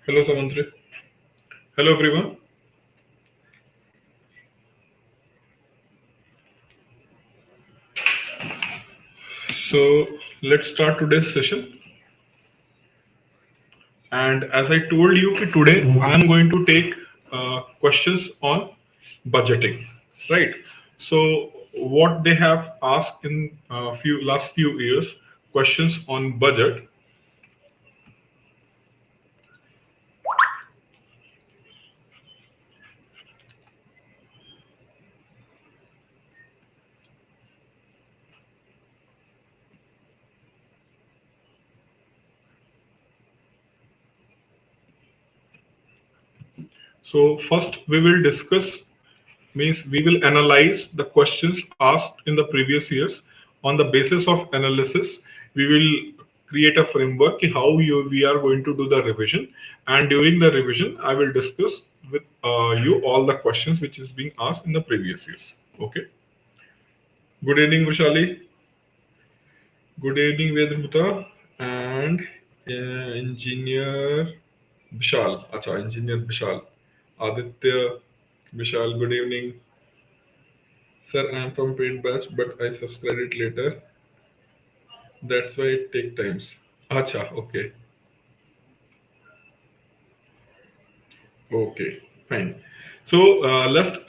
Hello, Samantri. Hello, everyone. So, let's start today's session. And as I told you, कि today I am going to take questions on budgeting, right? So, what they have asked in few last few years, questions on budget. So, first we will discuss means we will analyze the questions asked in the previous years. On the basis of analysis, we will create a framework how we are going to do the revision, and during the revision I will discuss with you all the questions which is being asked in the previous years. Okay. Good evening, Vishali. Good evening, Vedmuta, and engineer Vishal. Acha, engineer Vishal. Aditya, Vishal, good evening. Sir, I am from paid batch, but I subscribed it later. That's why it take times. Acha, okay. Okay, fine. So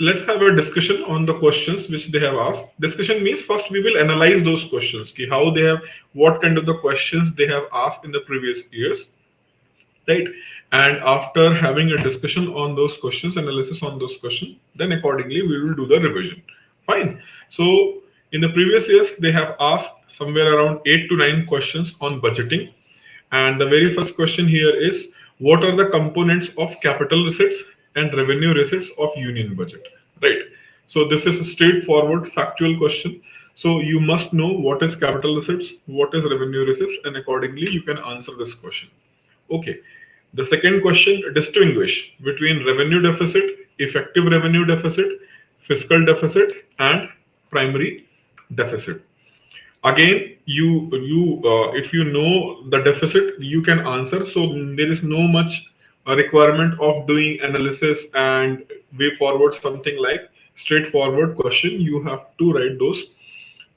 let's have a discussion on the questions which they have asked. Discussion means first we will analyze those questions. Ki how they have, what kind of the questions they have asked in the previous years, right? And after having a discussion on those questions, analysis on those questions, then accordingly we will do the revision. Fine. So in the previous years, they have asked somewhere around 8 to 9 questions on budgeting. And the very first question here is, what are the components of capital receipts and revenue receipts of union budget? Right. So this is a straightforward factual question. So you must know what is capital receipts, what is revenue receipts, and accordingly you can answer this question. Okay. The second question, distinguish between revenue deficit, effective revenue deficit, fiscal deficit, and primary deficit. Again, if you know the deficit, you can answer. So there is no much requirement of doing analysis and way forward something like straightforward question. You have to write those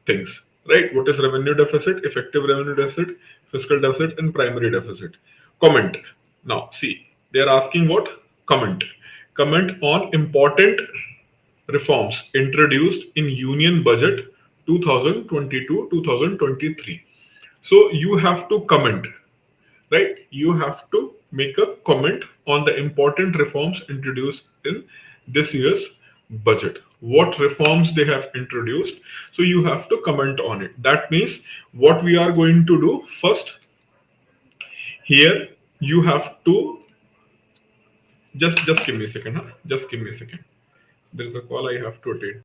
things, right? What is revenue deficit, effective revenue deficit, fiscal deficit, and primary deficit? Comment. Now, see, they are asking what? Comment. Comment on important reforms introduced in Union Budget 2022-2023. So you have to comment, right? You have to make a comment on the important reforms introduced in this year's budget. What reforms they have introduced. So you have to comment on it. That means what we are going to do first here, you have to just give me a second, huh? Just give me a second. There is a call I have to attend.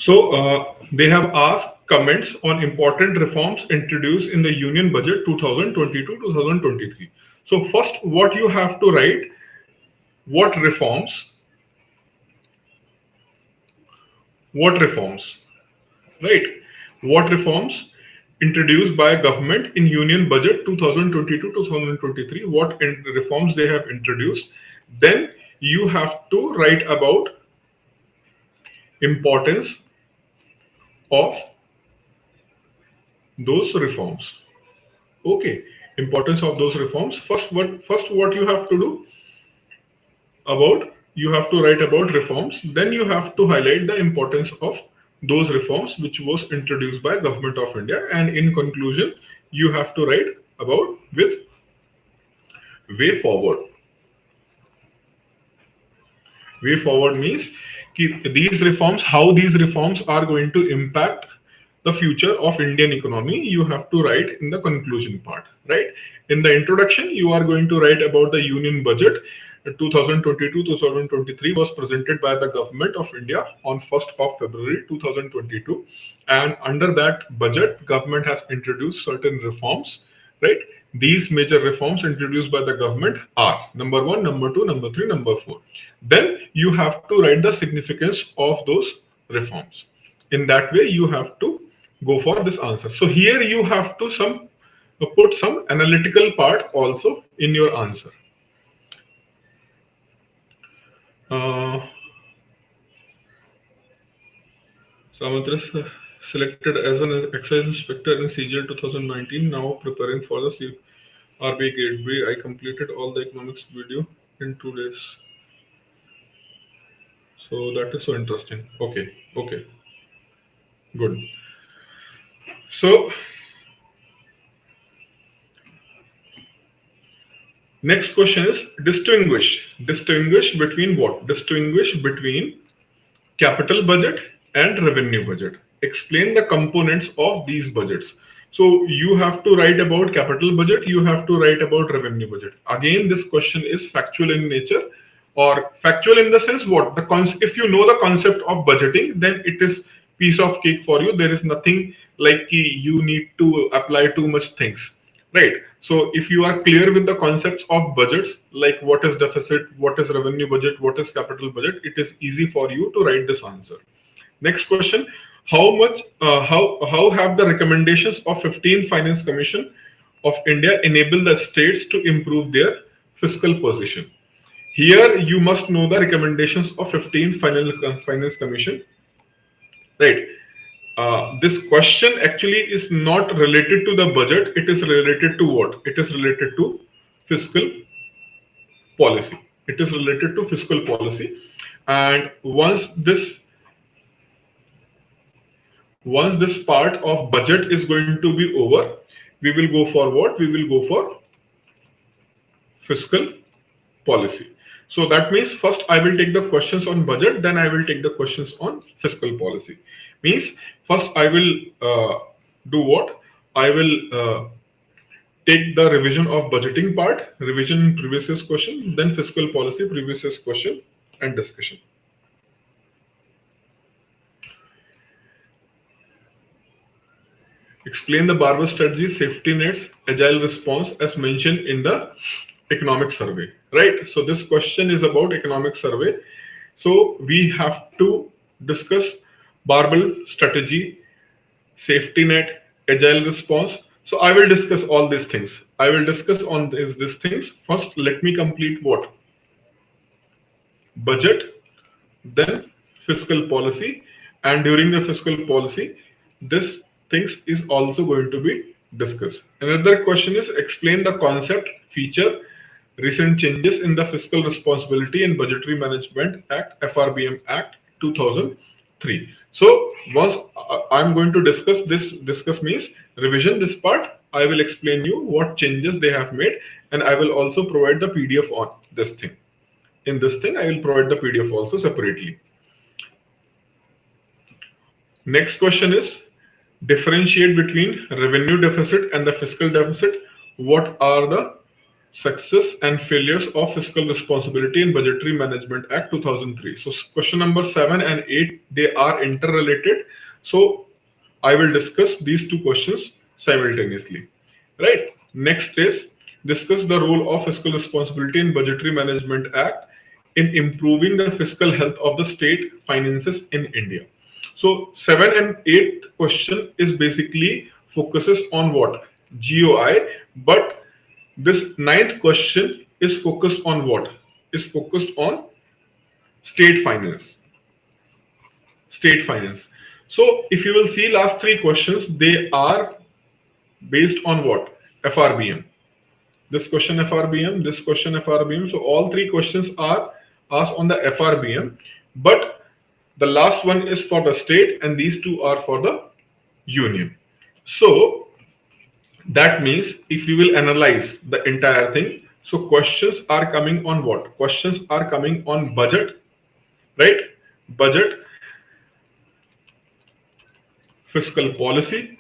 So they have asked comments on important reforms introduced in the Union Budget 2022-2023. So first, what you have to write, what reforms, right? What reforms introduced by government in Union Budget 2022-2023, what reforms they have introduced. Then you have to write about importance of those reforms. Okay, importance of those reforms. First what you have to do about, you have to write about reforms, then you have to highlight the importance of those reforms which was introduced by government of India, and in conclusion you have to write about with way forward. Way forward means these reforms, how these reforms are going to impact the future of Indian economy, you have to write in the conclusion part, right? In the introduction, you are going to write about the Union Budget 2022-2023 was presented by the Government of India on 1st of February 2022. And under that budget, government has introduced certain reforms, right? These major reforms introduced by the government are number 1, number 2, number 3, number 4. Then you have to write the significance of those reforms. In that way, you have to go for this answer. So here you have to put some analytical part also in your answer. Samatras selected as an excise inspector in CGL 2019, now preparing for the RBI Grade B. I completed all the economics video in 2 days. So that is so interesting. Okay, good. So next question is distinguish between what? Distinguish between capital budget and revenue budget. Explain the components of these budgets. So you have to write about capital budget, you have to write about revenue budget. Again, this question is factual in nature, or factual in the sense what? If you know the concept of budgeting, then it is piece of cake for you. There is nothing like you need to apply too much things, right? So if you are clear with the concepts of budgets, like what is deficit, what is revenue budget, what is capital budget, it is easy for you to write this answer. Next question: how have the recommendations of 15th Finance Commission of India enabled the states to improve their fiscal position? Here you must know the recommendations of 15th Finance Commission, right? This question actually is not related to the budget. It is related to what? It is related to fiscal policy. It is related to fiscal policy. And once this part of budget is going to be over, we will go for what? We will go for fiscal policy. So that means first I will take the questions on budget, then I will take the questions on fiscal policy. Means first I will do what? I will take the revision of budgeting part, revision previous year's question, then fiscal policy, previous year's question, and discussion. Explain the Barber strategy, safety nets, agile response as mentioned in the economic survey, right? So this question is about economic survey. So we have to discuss barbell strategy, safety net, agile response. So I will discuss all these things. I will discuss on these things. First, let me complete what? Budget, then fiscal policy. And during the fiscal policy, this things is also going to be discussed. Another question is explain the concept, feature, recent changes in the Fiscal Responsibility and Budgetary Management Act, FRBM Act 2003. So once I'm going to discuss means revision this part, I will explain you what changes they have made, and I will also provide the PDF on this thing. In this thing, I will provide the PDF also separately. Next question is differentiate between revenue deficit and the fiscal deficit. What are the Success and Failures of Fiscal Responsibility and Budgetary Management Act 2003. So question number 7 and 8, they are interrelated. So I will discuss these two questions simultaneously. Right. Next is discuss the role of Fiscal Responsibility and Budgetary Management Act in improving the fiscal health of the state finances in India. So 7 and 8 question is basically focuses on what? GOI, but this ninth question is focused on what? Is focused on state finance. State finance. So if you will see last three questions, they are based on what? FRBM. This question FRBM, this question FRBM. So all three questions are asked on the FRBM, but the last one is for the state and these two are for the union. So that means if we will analyze the entire thing, so questions are coming on what? Questions are coming on budget, right? Budget, fiscal policy,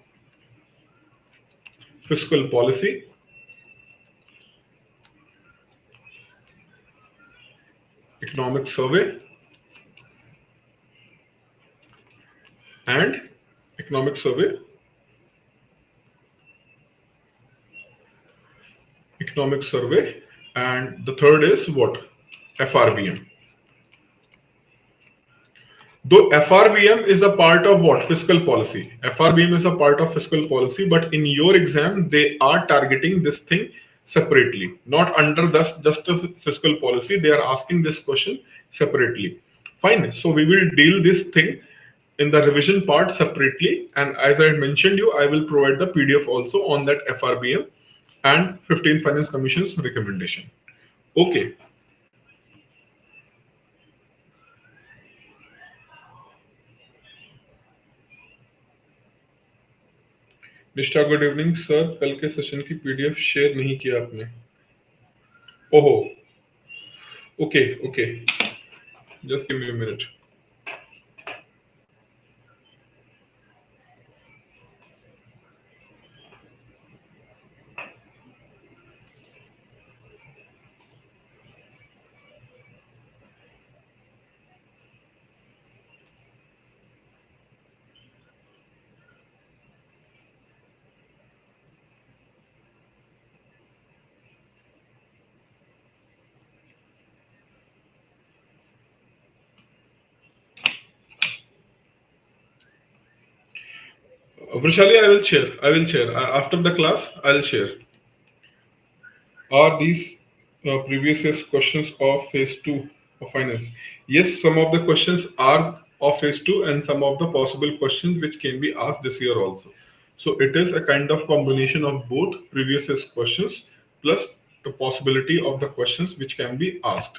economic survey, and economic survey, and the third is what? FRBM. Though FRBM is a part of what? Fiscal policy. FRBM is a part of fiscal policy, but in your exam, they are targeting this thing separately, not under just a fiscal policy. They are asking this question separately. Fine. So we will deal this thing in the revision part separately. And as I mentioned you, I will provide the PDF also on that FRBM and 15 Finance Commission's recommendation. Okay. निष्ठा good evening sir, कल के session की PDF share नहीं किया आपने? ओहो, okay okay, just give me a minute. Vrishali, I will share. After the class, I will share. Are these previous year's questions of phase 2 of finance? Yes, some of the questions are of phase 2 and some of the possible questions which can be asked this year also. So it is a kind of combination of both previous year's questions plus the possibility of the questions which can be asked.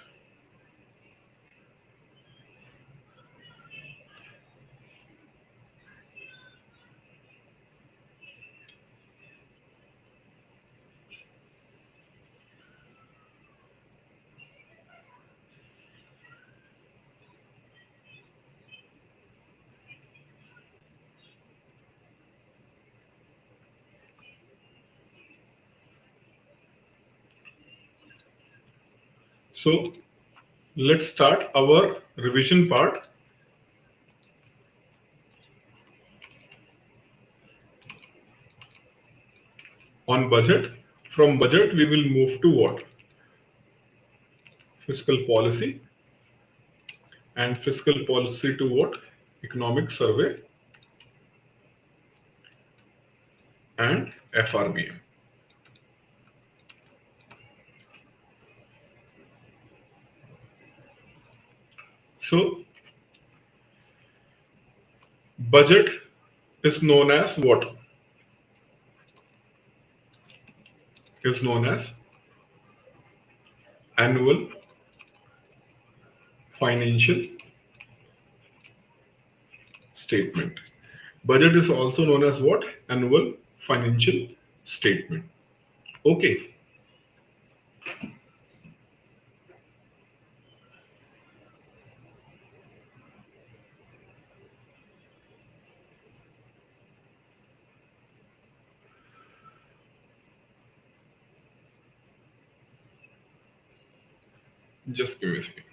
So let's start our revision part. On budget. From budget, we will move to what? Fiscal policy. And fiscal policy to what? Economic survey and FRBM. So budget is known as what? Is known as annual financial statement. Budget is also known as what? Annual financial statement. Okay. Just give me a second.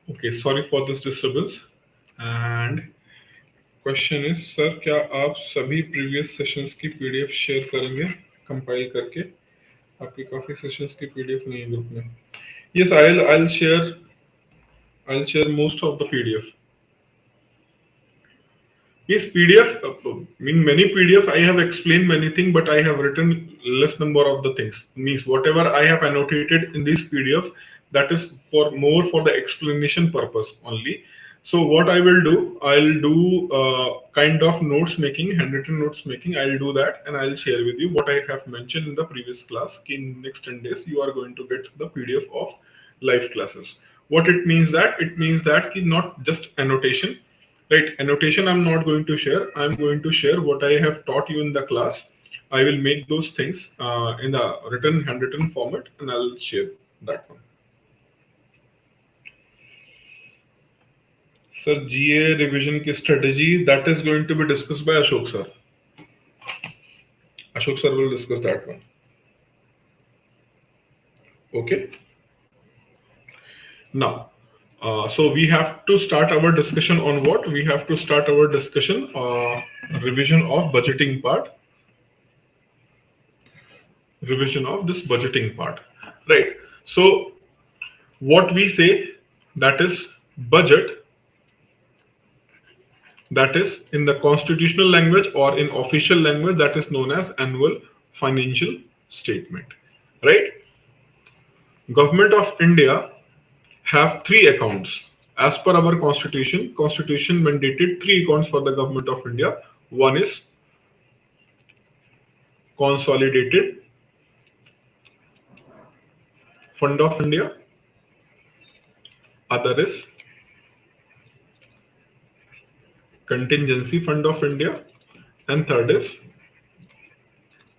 Okay, sorry for this disturbance. And question is sir क्या आप सभी previous sessions की PDF share करेंगे compile करके? आपके काफी sessions की PDF नहीं है ग्रुप में. Yes, I'll share most of the PDF. Yes, PDF. In many PDF, I have explained many things, but I have written less number of the things. Means whatever I have annotated in this PDF, that is for more for the explanation purpose only. So what I will do, I'll do kind of notes making, handwritten notes making. I'll do that and I'll share with you what I have mentioned in the previous class. In next 10 days, you are going to get the PDF of live classes. What it means that? It means that not just annotation. Right, annotation I'm not going to share. I'm going to share what I have taught you in the class. I will make those things in the handwritten format and I'll share that one. Sir, GA revision ki strategy, that is going to be discussed by Ashok sir. Ashok sir will discuss that one. Okay. Now, so we have to start our discussion on what? We have to start our discussion revision of budgeting part. Revision of this budgeting part. Right. So what we say, that is budget, that is in the constitutional language or in official language, that is known as annual financial statement. Right. Government of India have 3 accounts. As per our constitution mandated 3 accounts for the government of India. One is consolidated fund of India, other is contingency fund of India, and third is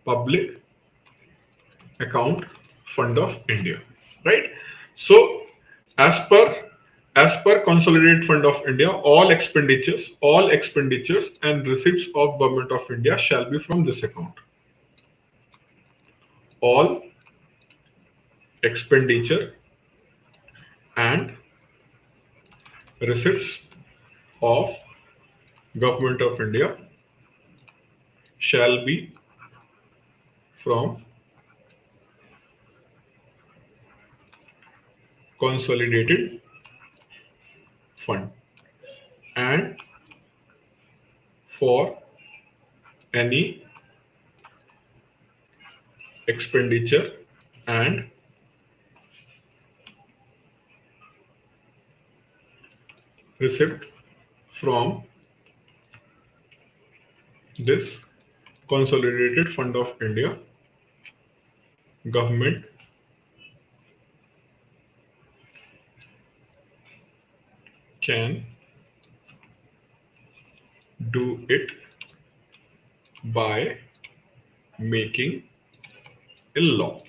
public account fund of India. Right. So as per consolidated fund of India, all expenditures and receipts of government of India shall be from this account. All expenditure and receipts of government of India shall be from consolidated fund, and for any expenditure and receipt from this consolidated fund of India, government can do it by making a law.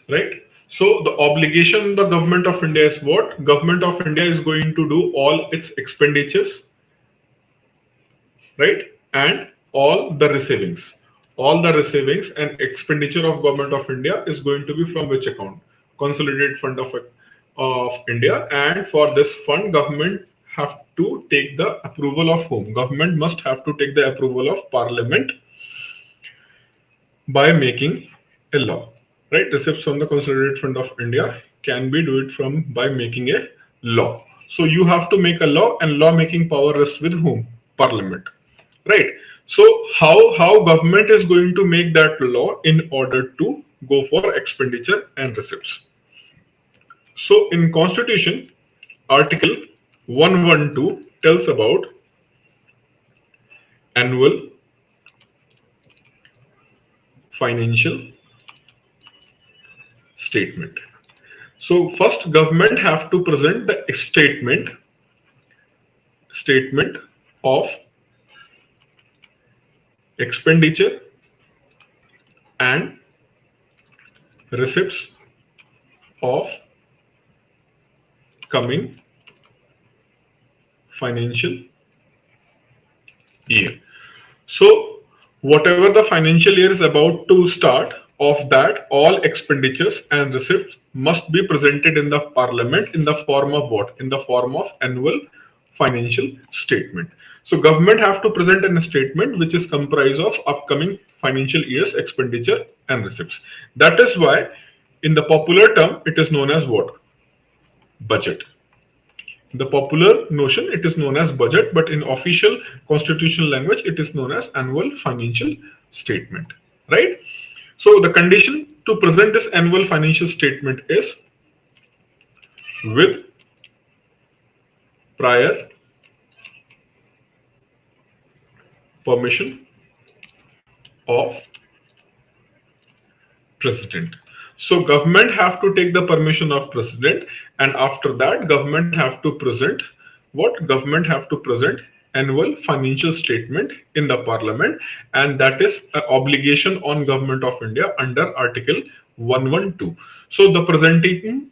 Right. So the obligation the government of India is what? Government of India is going to do all its expenditures, right, and all the receivings. all the receivings and expenditure of Government of India is going to be from which account? Consolidated Fund of India. And for this fund, government have to take the approval of whom? Government must have to take the approval of Parliament by making a law, right? Receipts from the Consolidated Fund of India can be do it from by making a law. So you have to make a law, and law making power rests with whom? Parliament, right? So how government is going to make that law in order to go for expenditure and receipts? So in Constitution, Article 112 tells about annual financial statement. So first, government have to present the statement of expenditure and receipts of coming financial year. So whatever the financial year is about to start, of that all expenditures and receipts must be presented in the Parliament in the form of what? In the form of annual financial statement. So government have to present a statement which is comprised of upcoming financial year's expenditure and receipts. That is why in the popular term it is known as what? Budget. In the popular notion it is known as budget, but in official constitutional language it is known as annual financial statement, right? So the condition to present this annual financial statement is with prior permission of President. So government have to take the permission of President, and after that government have to present what? Government have to present annual financial statement in the Parliament, and that is an obligation on Government of India under Article 112. So the presentation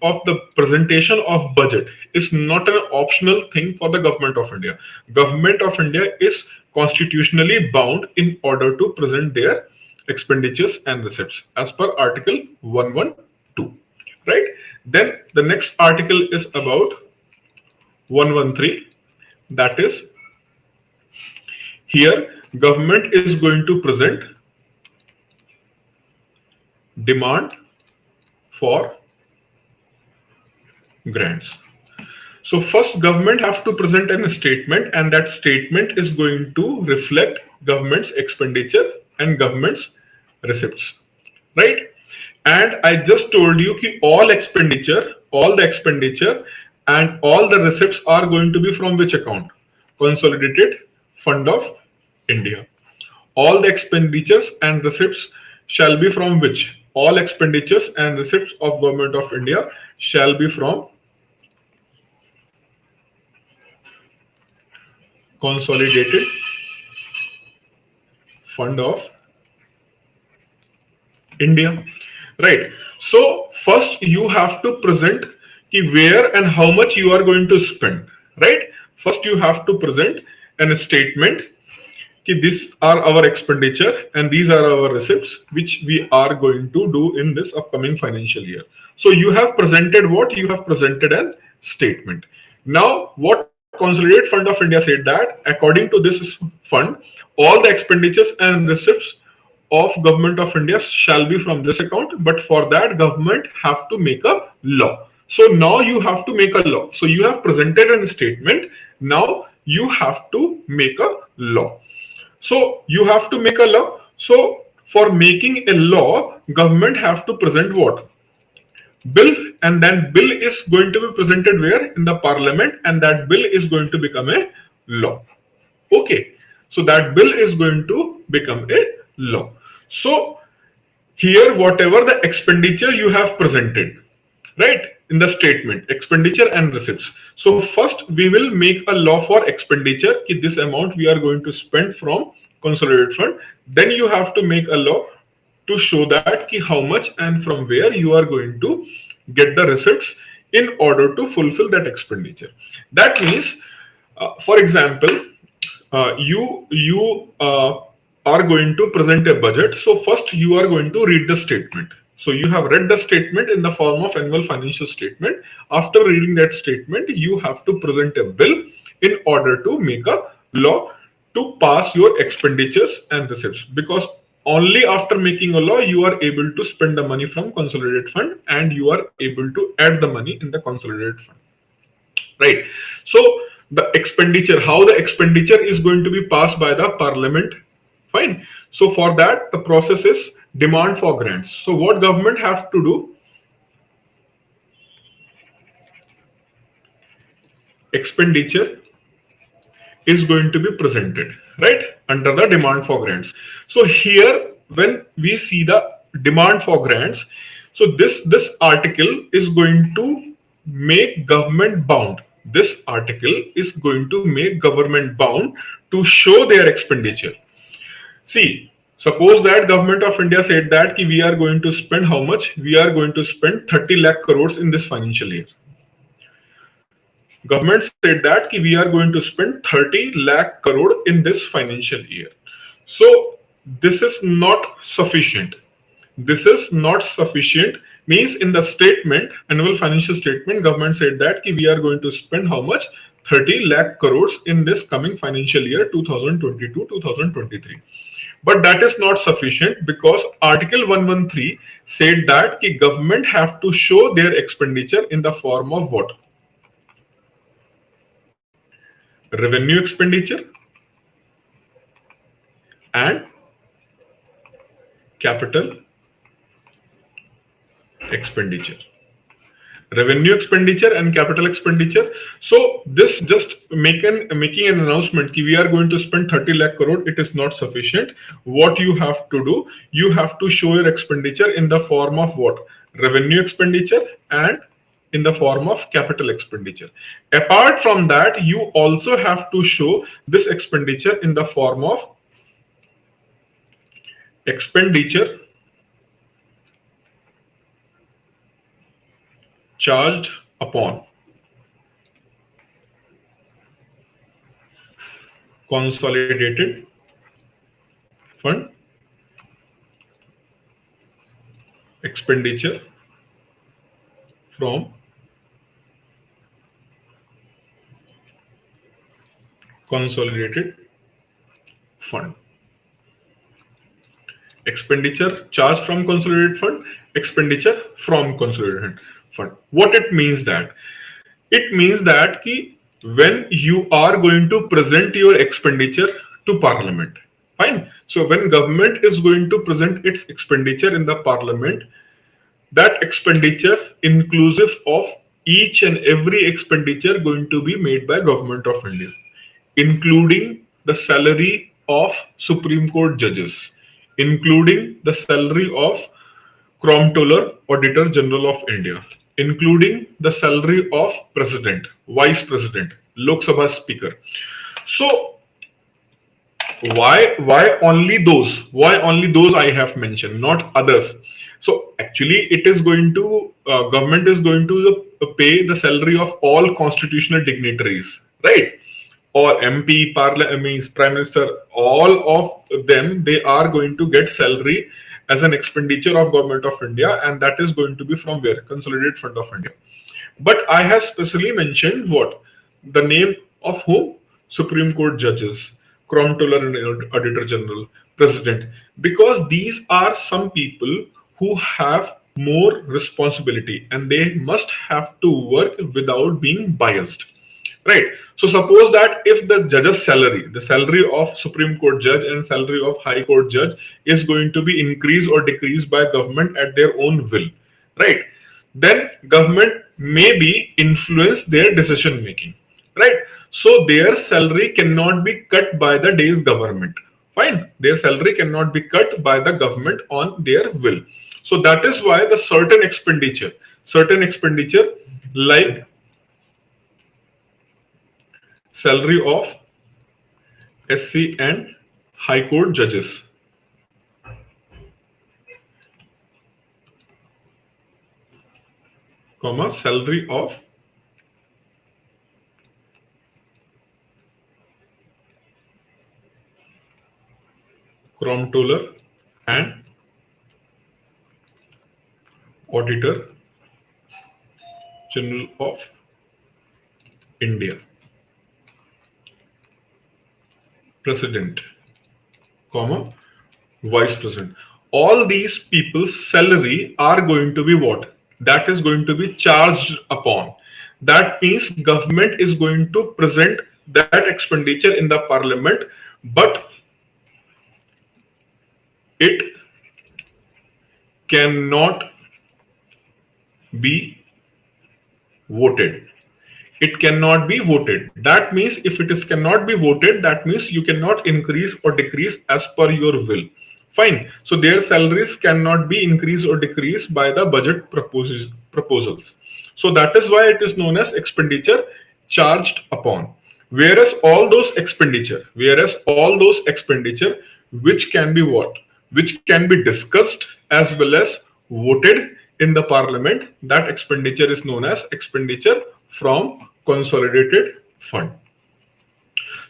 of budget is not an optional thing for the Government of India. Government of India is constitutionally bound in order to present their expenditures and receipts as per Article 112, right? Then the next article is about 113, that is, here government is going to present demand for grants. So first government have to present a statement, and that statement is going to reflect government's expenditure and government's receipts, right? And I just told you that all the expenditure and all the receipts are going to be from which account? Consolidated Fund of India. All the expenditures and receipts shall be from which? All expenditures and receipts of Government of India shall be from Consolidated Fund of India, right? So first you have to present where and how much you are going to spend, right? First you have to present a statement that these are our expenditure and these are our receipts which we are going to do in this upcoming financial year. So you have presented what? You have presented a statement. Now what Consolidated Fund of India said that according to this fund, all the expenditures and receipts of Government of India shall be from this account, but for that government have to make a law. So now you have to make a law. So you have presented a statement. Now you have to make a law. So you have to make a law. So for making a law, government have to present what? Bill, and then bill is going to be presented where? In the Parliament, and that bill is going to become a law. Okay, so that bill is going to become a law. So here whatever the expenditure you have presented, right, in the statement, expenditure and receipts. So first we will make a law for expenditure, this amount we are going to spend from Consolidated Fund. Then you have to make a law to show that how much and from where you are going to get the receipts in order to fulfill that expenditure. That means, for example, you are going to present a budget, so first you are going to read the statement. So you have read the statement in the form of annual financial statement. After reading that statement, you have to present a bill in order to make a law to pass your expenditures and receipts, because only after making a law you are able to spend the money from consolidated fund and you are able to add the money in the consolidated fund, right? So the expenditure, how the expenditure is going to be passed by the parliament, fine. So for that the process is demand for grants. So what government have to do, expenditure is going to be presented, right, under the demand for grants. So here when we see the demand for grants, so this article is going to make government bound. This article is going to make government bound to show their expenditure. See, suppose that government of India said that we are going to spend how much? We are going to spend 30 lakh crores in this financial year. Government said that we are going to spend 30 lakh crore in this financial year. So this is not sufficient. This is not sufficient means in the statement, annual financial statement, government said that we are going to spend how much? 30 lakh crores in this coming financial year 2022-2023. But that is not sufficient because Article 113 said that government have to show their expenditure in the form of what? Revenue expenditure and capital expenditure. Revenue expenditure and capital expenditure. So this just making an announcement that we are going to spend 30 lakh crore, it is not sufficient. What you have to do, you have to show your expenditure in the form of what? Revenue expenditure and in the form of capital expenditure. Apart from that, you also have to show this expenditure in the form of expenditure charged upon consolidated fund, expenditure from consolidated fund. Expenditure charged from consolidated fund, expenditure from consolidated fund. What it means that? It means that when you are going to present your expenditure to parliament, fine. So when government is going to present its expenditure in the parliament, that expenditure inclusive of each and every expenditure going to be made by government of India, including the salary of Supreme Court judges, including the salary of Comptroller Auditor General of India, including the salary of President, Vice President, Lok Sabha Speaker. So why only those? Why only those I have mentioned, not others? So actually, it is going to government is going to pay the salary of all constitutional dignitaries, right? Or MP, Parliament, Prime Minister, all of them, they are going to get salary as an expenditure of Government of India, and that is going to be from where? Consolidated Fund of India. But I have specially mentioned what? The name of whom? Supreme Court judges, Comptroller and Auditor General, President, because these are some people who have more responsibility and they must have to work without being biased. Right. So suppose that if the judge's salary, the salary of Supreme Court judge and salary of High Court judge is going to be increased or decreased by government at their own will, right? Then government may be influence their decision making, right? So their salary cannot be cut by the day's government. Fine. Their salary cannot be cut by the government on their will. So that is why the certain expenditure like salary of SC and High Court judges, salary of Comptroller and Auditor General of India, President, comma, Vice President. All these people's salary are going to be what? That is going to be charged upon. That means government is going to present that expenditure in the parliament, but it cannot be voted. It cannot be voted. That means if it is cannot be voted, that means you cannot increase or decrease as per your will. Fine. So their salaries cannot be increased or decreased by the budget proposals. So that is why it is known as expenditure charged upon. Whereas all those expenditure which can be what? Which can be discussed as well as voted in the parliament, that expenditure is known as expenditure from consolidated fund.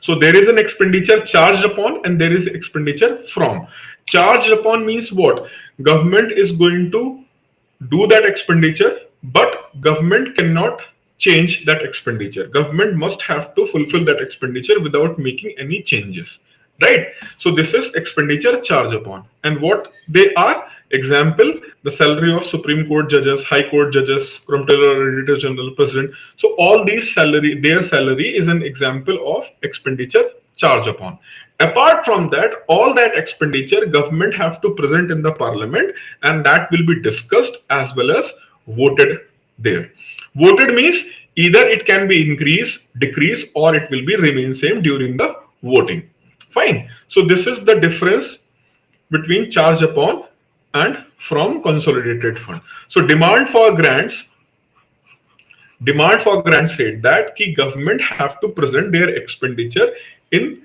So there is an expenditure charged upon and there is expenditure from. Charged upon means what? Government is going to do that expenditure, but government cannot change that expenditure. Government must have to fulfill that expenditure without making any changes. Right? So this is expenditure charged upon. And what they are? Example, the salary of Supreme Court judges, High Court judges, Comptroller, Auditor General, President. So all these salary, their salary is an example of expenditure charged upon. Apart from that, all that expenditure government have to present in the parliament and that will be discussed as well as voted there. Voted means either it can be increased, decrease, or it will be remain same during the voting. Fine. So this is the difference between charge upon and from consolidated fund. So demand for grants said that key government have to present their expenditure in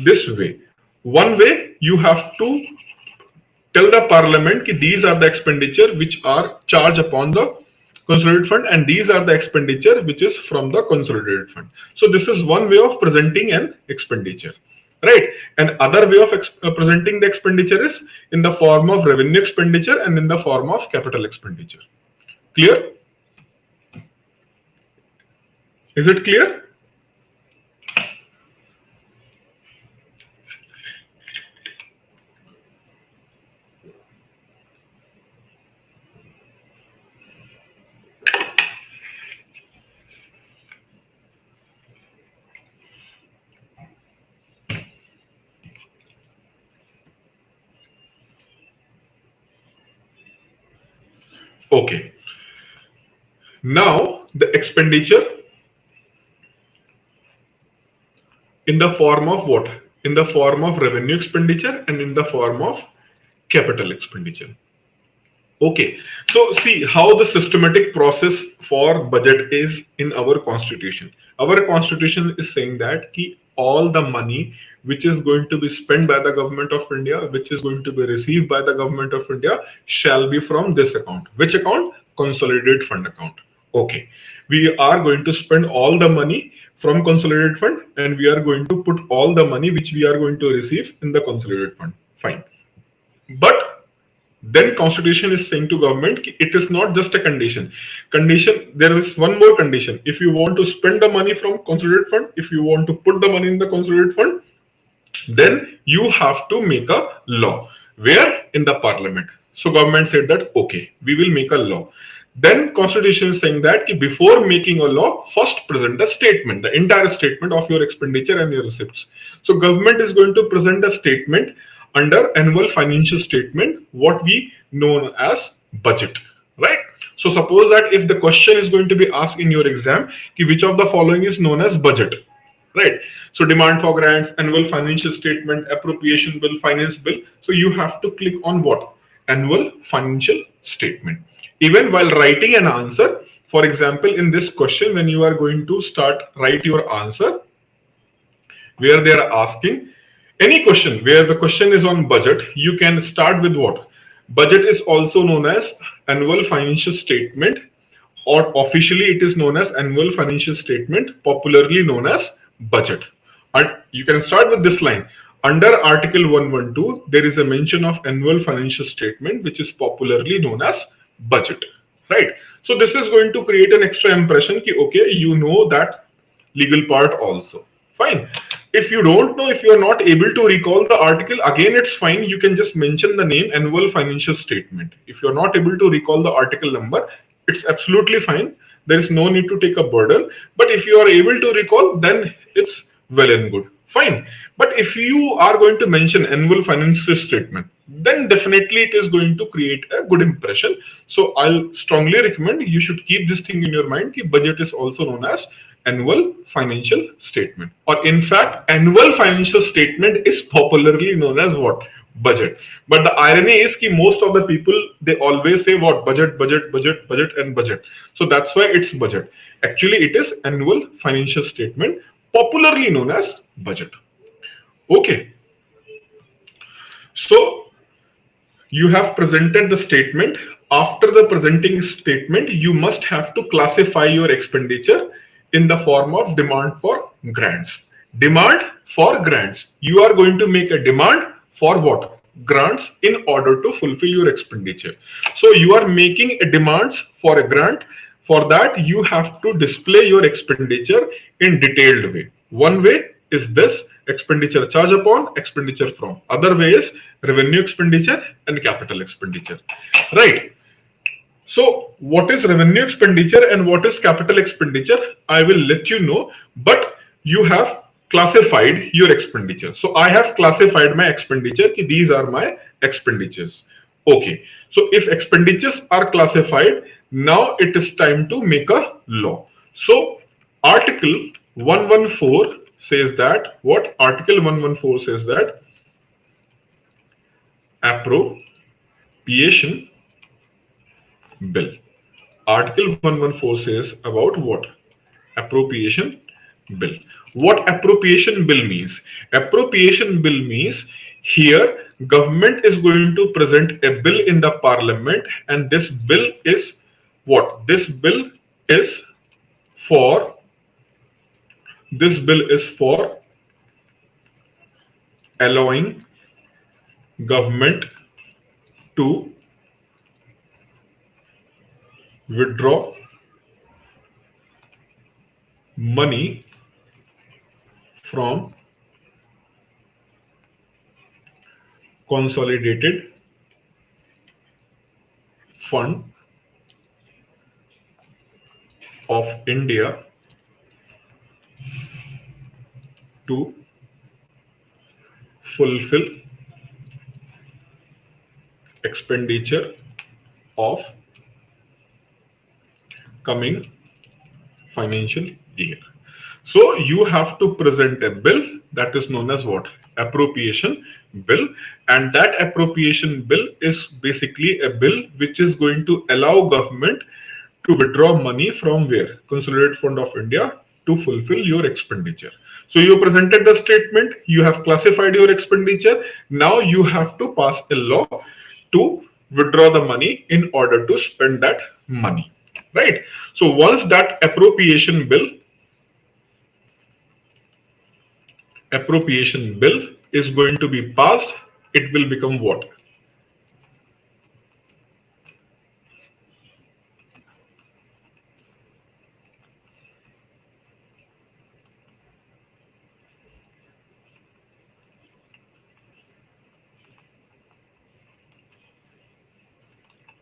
this way. One way, you have to tell the parliament that these are the expenditure which are charged upon the consolidated fund and these are the expenditure which is from the consolidated fund. So this is one way of presenting an expenditure. Right. And other way of presenting the expenditure is in the form of revenue expenditure and in the form of capital expenditure. Clear? Is it clear? Okay. Now the expenditure in the form of what? In the form of revenue expenditure and in the form of capital expenditure. Okay. So see how the systematic process for budget is in our constitution. Our constitution is saying that all the money which is going to be spent by the government of India, which is going to be received by the government of India, shall be from this account. Which account? Consolidated fund account. Okay. We are going to spend all the money from consolidated fund and we are going to put all the money which we are going to receive in the consolidated fund. Fine. But then constitution is saying to government it is not just a condition. There is one more condition. If you want to spend the money from consolidated fund, if you want to put the money in the consolidated fund, then you have to make a law. Where? In the parliament. So government said that okay, we will make a law. Then constitution is saying that before making a law, first present a statement, the entire statement of your expenditure and your receipts. So government is going to present a statement under annual financial statement, what we know as budget, right? So suppose that if the question is going to be asked in your exam, which of the following is known as budget, right? So demand for grants, annual financial statement, appropriation bill, finance bill. So you have to click on what? Annual financial statement. Even while writing an answer, for example, in this question, when you are going to write your answer, where they are asking any question where the question is on budget, you can start with what? Budget is also known as annual financial statement, or officially it is known as annual financial statement, popularly known as budget. And you can start with this line. Under Article 112, there is a mention of annual financial statement, which is popularly known as budget, right? So this is going to create an extra impression ki, okay, you know that legal part also. Fine. If you don't know, if you are not able to recall the article, again, it's fine. You can just mention the name annual financial statement. If you're not able to recall the article number, it's absolutely fine. There is no need to take a burden. But if you are able to recall, then it's well and good. Fine. But if you are going to mention annual financial statement, then definitely it is going to create a good impression. So I'll strongly recommend you should keep this thing in your mind. Ki budget is also known as annual financial statement, or in fact annual financial statement is popularly known as what? Budget. But the irony is that most of the people, they always say what? Budget, budget, budget, budget and budget. So that's why it's budget. Actually it is annual financial statement, popularly known as budget. Okay, so you have presented the statement. After the presenting statement, you must have to classify your expenditure in the form of demand for grants. Demand for grants. You are going to make a demand for what? Grants in order to fulfill your expenditure. So you are making a demands for a grant. For that, you have to display your expenditure in detailed way. One way is this: expenditure charge upon, expenditure from. Other way is revenue expenditure and capital expenditure. Right. So what is revenue expenditure and what is capital expenditure? I will let you know, but you have classified your expenditure. So I have classified my expenditure. These are my expenditures. Okay. So if expenditures are classified, now it is time to make a law. So Article 114 says that what? Article 114 says that appropriation bill. Article 114 says about what? Appropriation bill. What appropriation bill means? Appropriation bill means here government is going to present a bill in the parliament, and this bill is what? This bill is for allowing government to withdraw money from consolidated fund of India to fulfill expenditure of coming financial year. So you have to present a bill that is known as what? Appropriation bill. And that appropriation bill is basically a bill which is going to allow government to withdraw money from where? Consolidated Fund of India to fulfill your expenditure. So you presented the statement, you have classified your expenditure. Now you have to pass a law to withdraw the money in order to spend that money. Right? So once that appropriation bill is going to be passed, it will become what?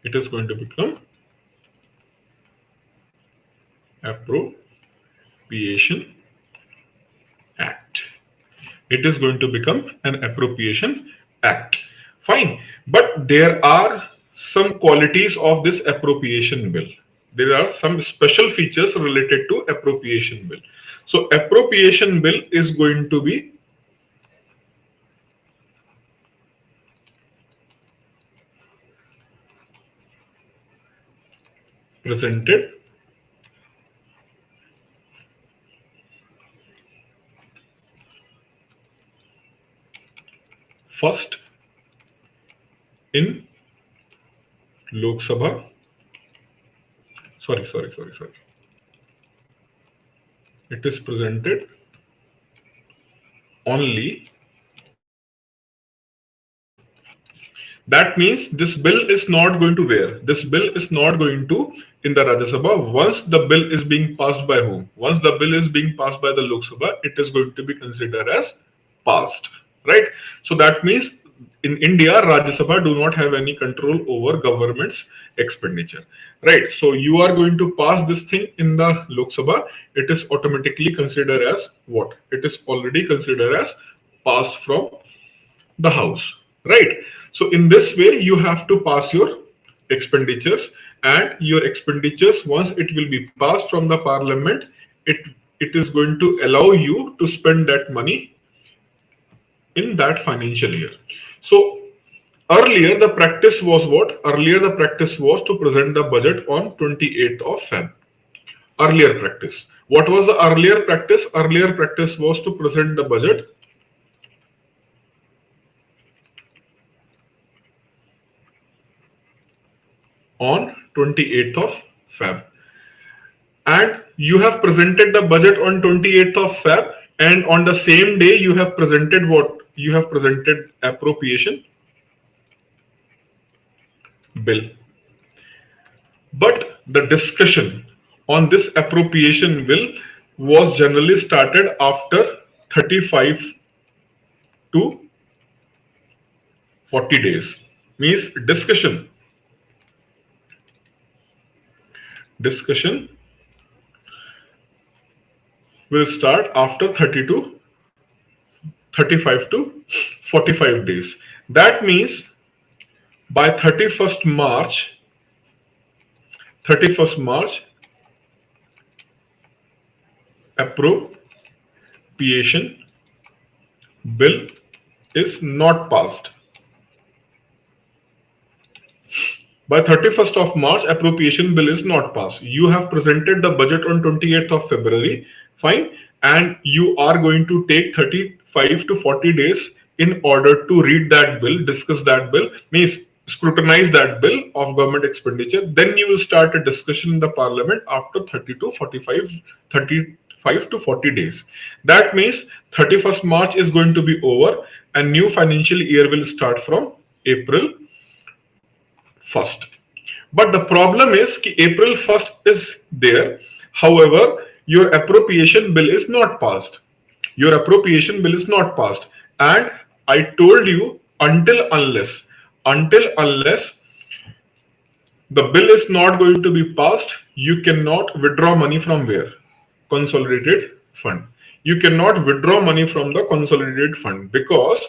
It is going to become Appropriation Act. It is going to become an Appropriation Act. Fine. But there are some qualities of this appropriation bill. There are some special features related to appropriation bill. So appropriation bill is going to be presented first in Lok Sabha. Sorry. It is presented only That means this bill is not going to where? This bill is not going to in the Rajya Sabha. Once the bill is being passed by whom? Once the bill is being passed by the Lok Sabha, it is going to be considered as passed, right? So that means in India, Rajya Sabha do not have any control over government's expenditure, right? So you are going to pass this thing in the Lok Sabha, it is automatically considered as what? It is already considered as passed from the house, right? So in this way you have to pass your expenditures, and your expenditures, once it will be passed from the parliament, it is going to allow you to spend that money in that financial year. So earlier the practice was what? Earlier the practice was to present the budget on 28th of Feb. Earlier practice. What was the earlier practice? Earlier practice was to present the budget on 28th of Feb. And you have presented the budget on 28th of Feb, and on the same day you have presented what? You have presented appropriation bill. But the discussion on this appropriation bill was generally started after 35 to 40 days. Means discussion will start after 35 to 45 days. That means by 31st March, appropriation bill is not passed. By 31st of March, appropriation bill is not passed. You have presented the budget on 28th of February, fine, and you are going to take 35 to 40 days in order to read that bill, discuss that bill, means scrutinize that bill of government expenditure. Then you will start a discussion in the parliament after 35 to 40 days. That means 31st March is going to be over, and new financial year will start from April 1st. But the problem is that April 1st is there. However, your appropriation bill is not passed. Your appropriation bill is not passed. And I told you, unless the bill is not going to be passed, you cannot withdraw money from where? Consolidated fund. You cannot withdraw money from the consolidated fund, because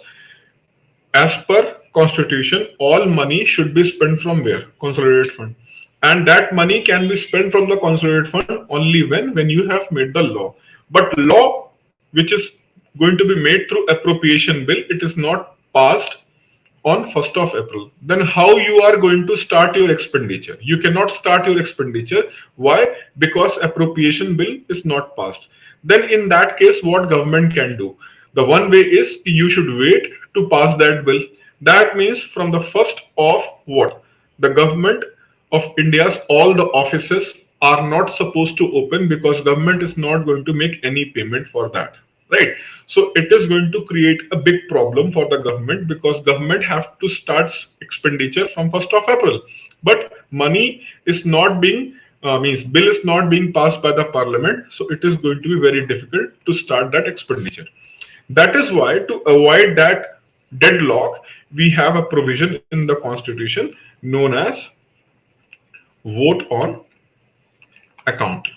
as per constitution, all money should be spent from where? Consolidated fund. And that money can be spent from the consolidated fund only when you have made the law. But law which is going to be made through appropriation bill, it is not passed on 1st of April. Then how you are going to start your expenditure? You cannot start your expenditure. Why? Because appropriation bill is not passed. Then in that case, what government can do? The one way is you should wait to pass that bill. That means from the 1st of what? The government of India's all the offices are not supposed to open, because government is not going to make any payment for that, right? So it is going to create a big problem for the government, because government have to start expenditure from 1st of April. But money is not being means bill is not being passed by the parliament, so it is going to be very difficult to start that expenditure. That is why, to avoid that deadlock, we have a provision in the constitution known as vote on account.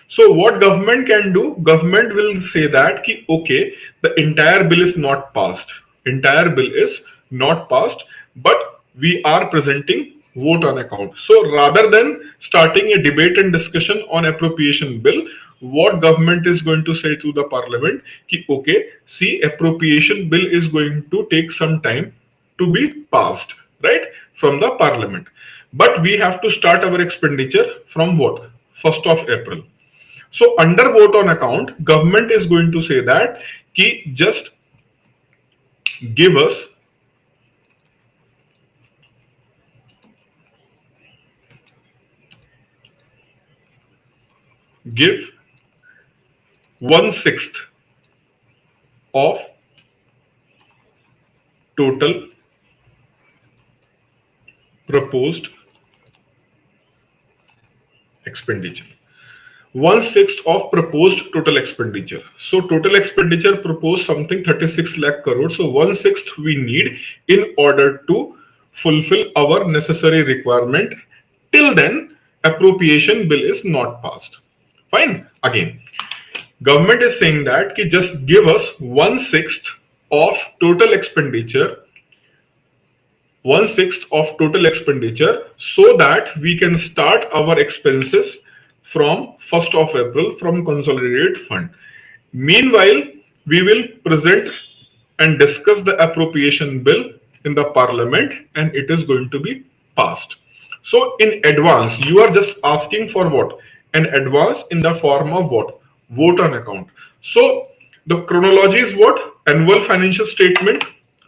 So what government can do? Government will say that okay, the entire bill is not passed. Entire bill is not passed, but we are presenting vote on account. So rather than starting a debate and discussion on appropriation bill, what government is going to say to the parliament, okay, see, appropriation bill is going to take some time to be passed, right, from the parliament. But we have to start our expenditure from what? 1st of April. So under vote on account, government is going to say that just give us 1/6 of total proposed expenditure. 1/6 of proposed total expenditure. So total expenditure proposed something 36 lakh crore. So 1/6 we need in order to fulfill our necessary requirement. Till then, appropriation bill is not passed. Fine. Again, government is saying that ki just give us 1/6 of total expenditure, 1/6 of total expenditure, so that we can start our expenses from 1st of April from consolidated fund. Meanwhile, we will present and discuss the appropriation bill in the parliament and it is going to be passed. So in advance, you are just asking for what? An advance in the form of what? Vote on account. So the chronology is what? Annual financial statement.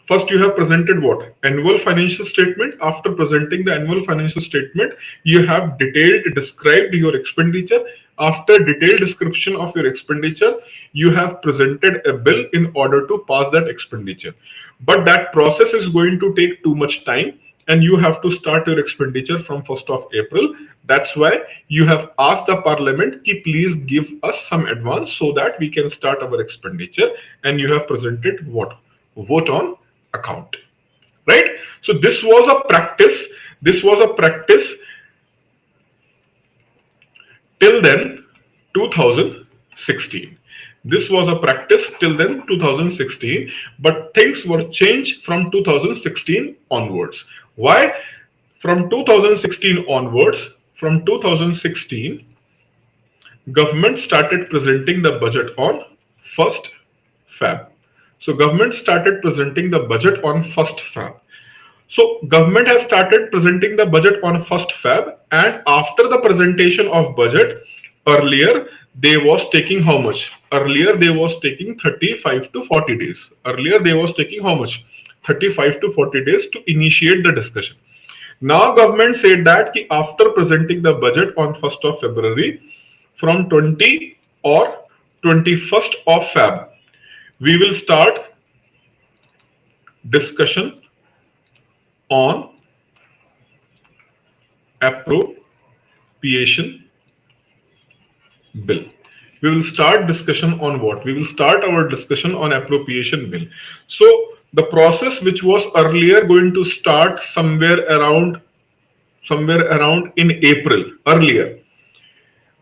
First, you have presented what? Annual financial statement. After presenting the annual financial statement, you have described your expenditure. After detailed description of your expenditure, you have presented a bill in order to pass that expenditure. But that process is going to take too much time and you have to start your expenditure from 1st of April. That's why you have asked the parliament to please give us some advance so that we can start our expenditure, and you have presented what? Vote on account, right? So this was a practice. This was a practice till then 2016. This was a practice till then 2016, but things were changed from 2016 onwards. Why? From 2016 onwards, from 2016, government started presenting the budget on 1st Feb. So government started presenting the budget on 1st Feb. So government has started presenting the budget on 1st Feb, and after the presentation of budget, earlier they was taking how much? Earlier they was taking 35 to 40 days. Earlier they was taking how much? 35 to 40 days to initiate the discussion. Now government said that after presenting the budget on 1st of February, from 20 or 21st of Feb, we will start discussion on appropriation bill. We will start discussion on what? We will start our discussion on appropriation bill. So the process which was earlier going to start somewhere around in April earlier,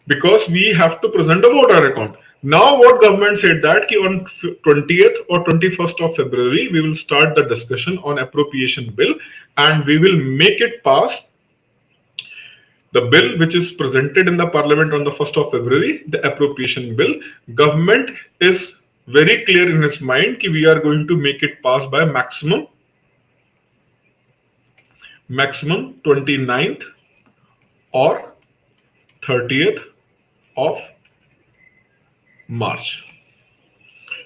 because we have to present a voter account. Now what government said that on 20th or 21st of February, we will start the discussion on appropriation bill and we will make it pass. The bill which is presented in the parliament on the 1st of February, the appropriation bill, government is very clear in its mind that we are going to make it pass by maximum 29th or 30th of March.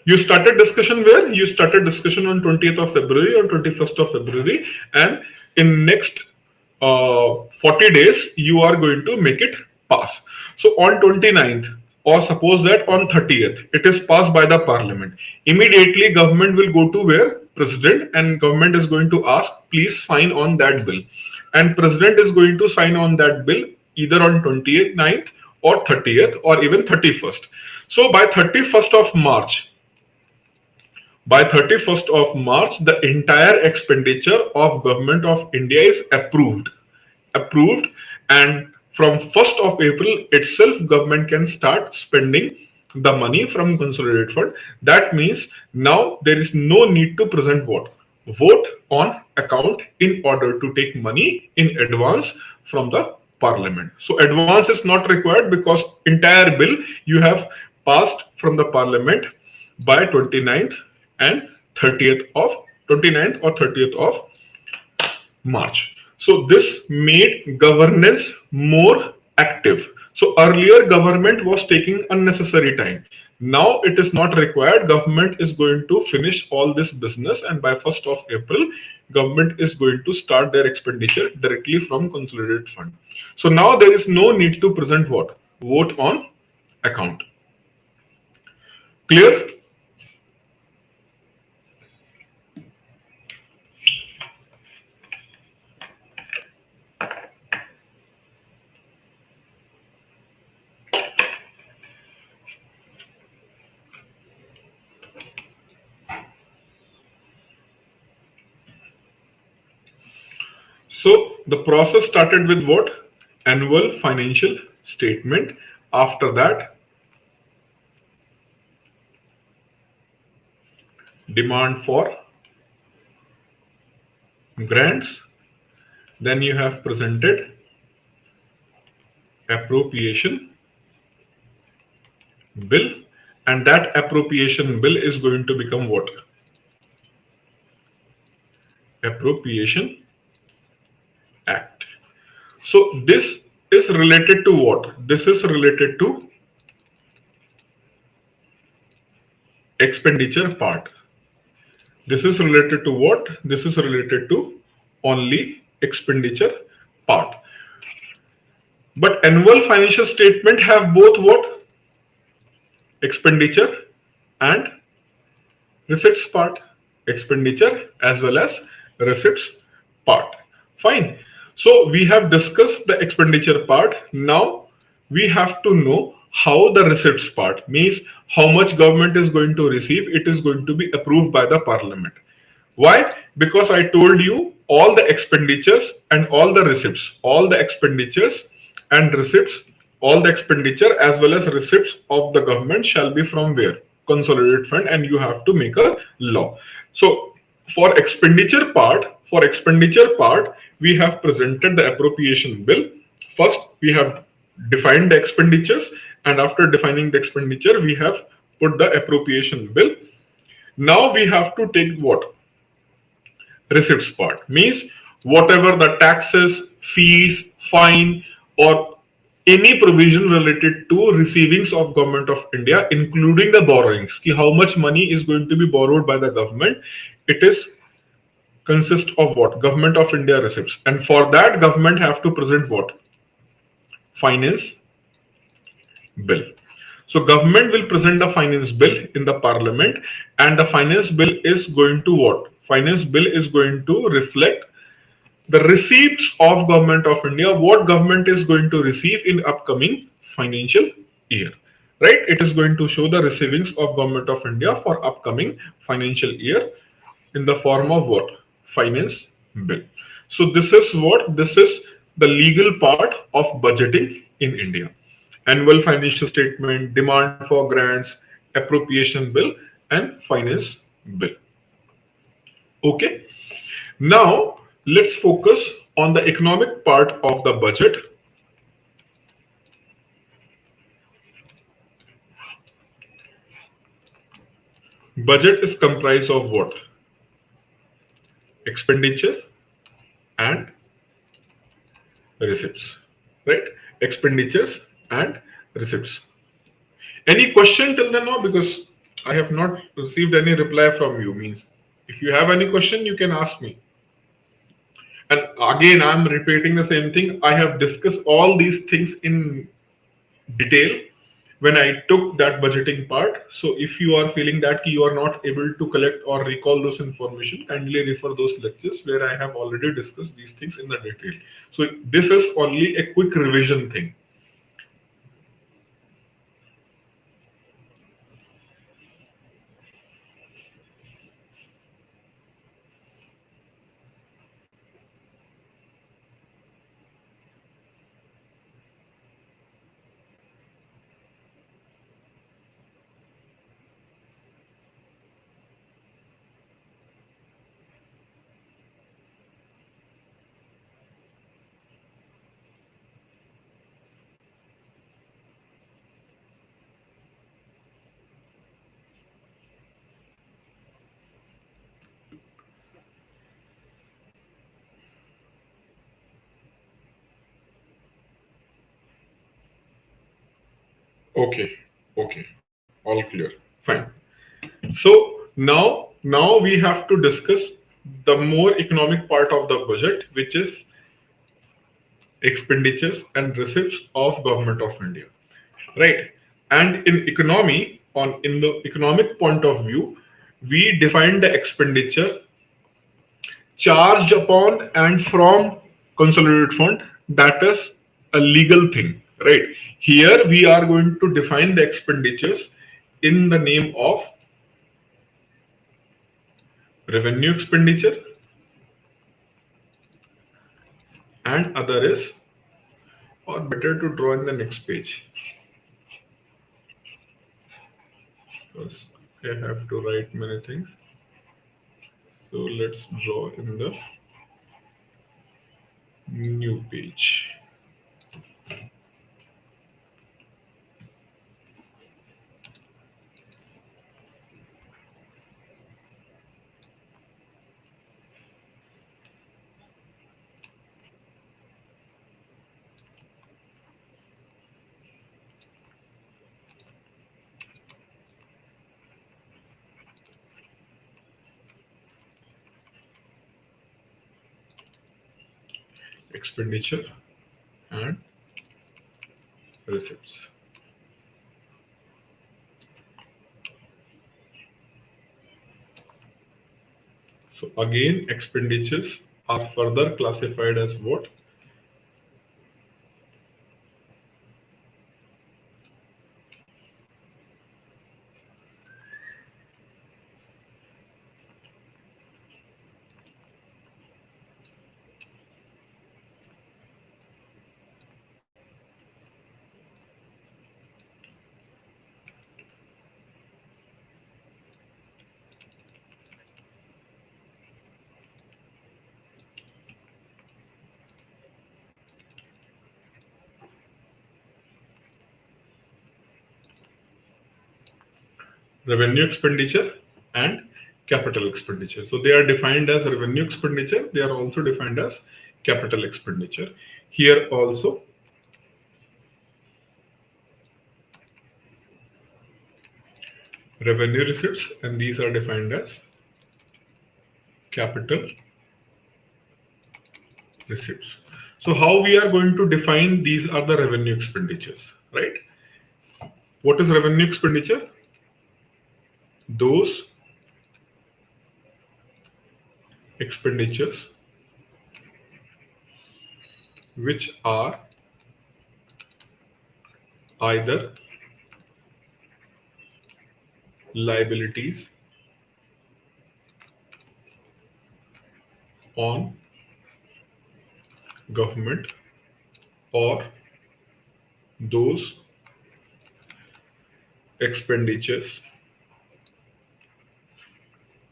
You started discussion where? You started discussion on 20th of February or 21st of February, and in next 40 days you are going to make it pass. So on 29th, or suppose that on 30th it is passed by the parliament, immediately government will go to where? President, and government is going to ask please sign on that bill, and president is going to sign on that bill either on 29th or 30th or even 31st. So by 31st of March, the entire expenditure of government of India is approved, and from 1st of April itself, government can start spending the money from consolidated fund. That means now there is no need to present what? Vote on account in order to take money in advance from the parliament. So advance is not required because entire bill you have passed from the parliament by 29th and 30th of 29th or 30th of March. So this made governance more active. So earlier government was taking unnecessary time. Now it is not required. Government is going to finish all this business, and by 1st of April, government is going to start their expenditure directly from consolidated fund. So now there is no need to present what? Vote on account. Clear? So the process started with what? Annual financial statement. After that, demand for grants. Then you have presented appropriation bill, and that appropriation bill is going to become what? Appropriation Act. So this is related to what? This is related to expenditure part. This is related to what? This is related to only expenditure part. But annual financial statement have both what? Expenditure and receipts part. Expenditure as well as receipts part. Fine. So we have discussed the expenditure part. Now we have to know how the receipts part means how much government is going to receive. It is going to be approved by the parliament. Why? Because I told you all the expenditures and all the receipts, all the expenditures and receipts, all the expenditure as well as receipts of the government shall be from where? Consolidated fund, and you have to make a law. So for expenditure part, we have presented the appropriation bill. First, we have defined the expenditures, and after defining the expenditure, we have put the appropriation bill. Now we have to take what? Receipts part means whatever the taxes, fees, fine, or any provision related to receivings of government of India, including the borrowings, ki how much money is going to be borrowed by the government, it is consist of what? Government of India receipts. And for that, government have to present what? Finance bill. So government will present the finance bill in the parliament, and the finance bill is going to what? Finance bill is going to reflect the receipts of government of India, what government is going to receive in upcoming financial year, right? It is going to show the receivings of government of India for upcoming financial year in the form of what? Finance bill. So this is what? This is the legal part of budgeting in India. Annual financial statement, demand for grants, appropriation bill, and finance bill. Okay. Now let's focus on the economic part of the budget. Budget is comprised of what? Expenditure and receipts, right? Expenditures and receipts. Any question till then now? Because I have not received any reply from you. Means if you have any question, you can ask me. And again, I'm repeating the same thing. I have discussed all these things in detail when I took that budgeting part. So if you are feeling that you are not able to collect or recall those information, kindly refer those lectures where I have already discussed these things in the detail. So this is only a quick revision thing. Okay, all clear. Fine. So now we have to discuss the more economic part of the budget, which is expenditures and receipts of government of India, right? And in the economic point of view, we define the expenditure charged upon and from consolidated fund. That is a legal thing, right? Here we are going to define the expenditures in the name of revenue expenditure and other is, or better to draw in the next page, because I have to write many things. So let's draw in the new page. Expenditure and receipts. So again, expenditures are further classified as what? Revenue expenditure and capital expenditure. So they are defined as revenue expenditure. They are also defined as capital expenditure. Here also, revenue receipts, and these are defined as capital receipts. So how we are going to define these are the revenue expenditures, right? What is revenue expenditure? Those expenditures which are either liabilities on government or those expenditures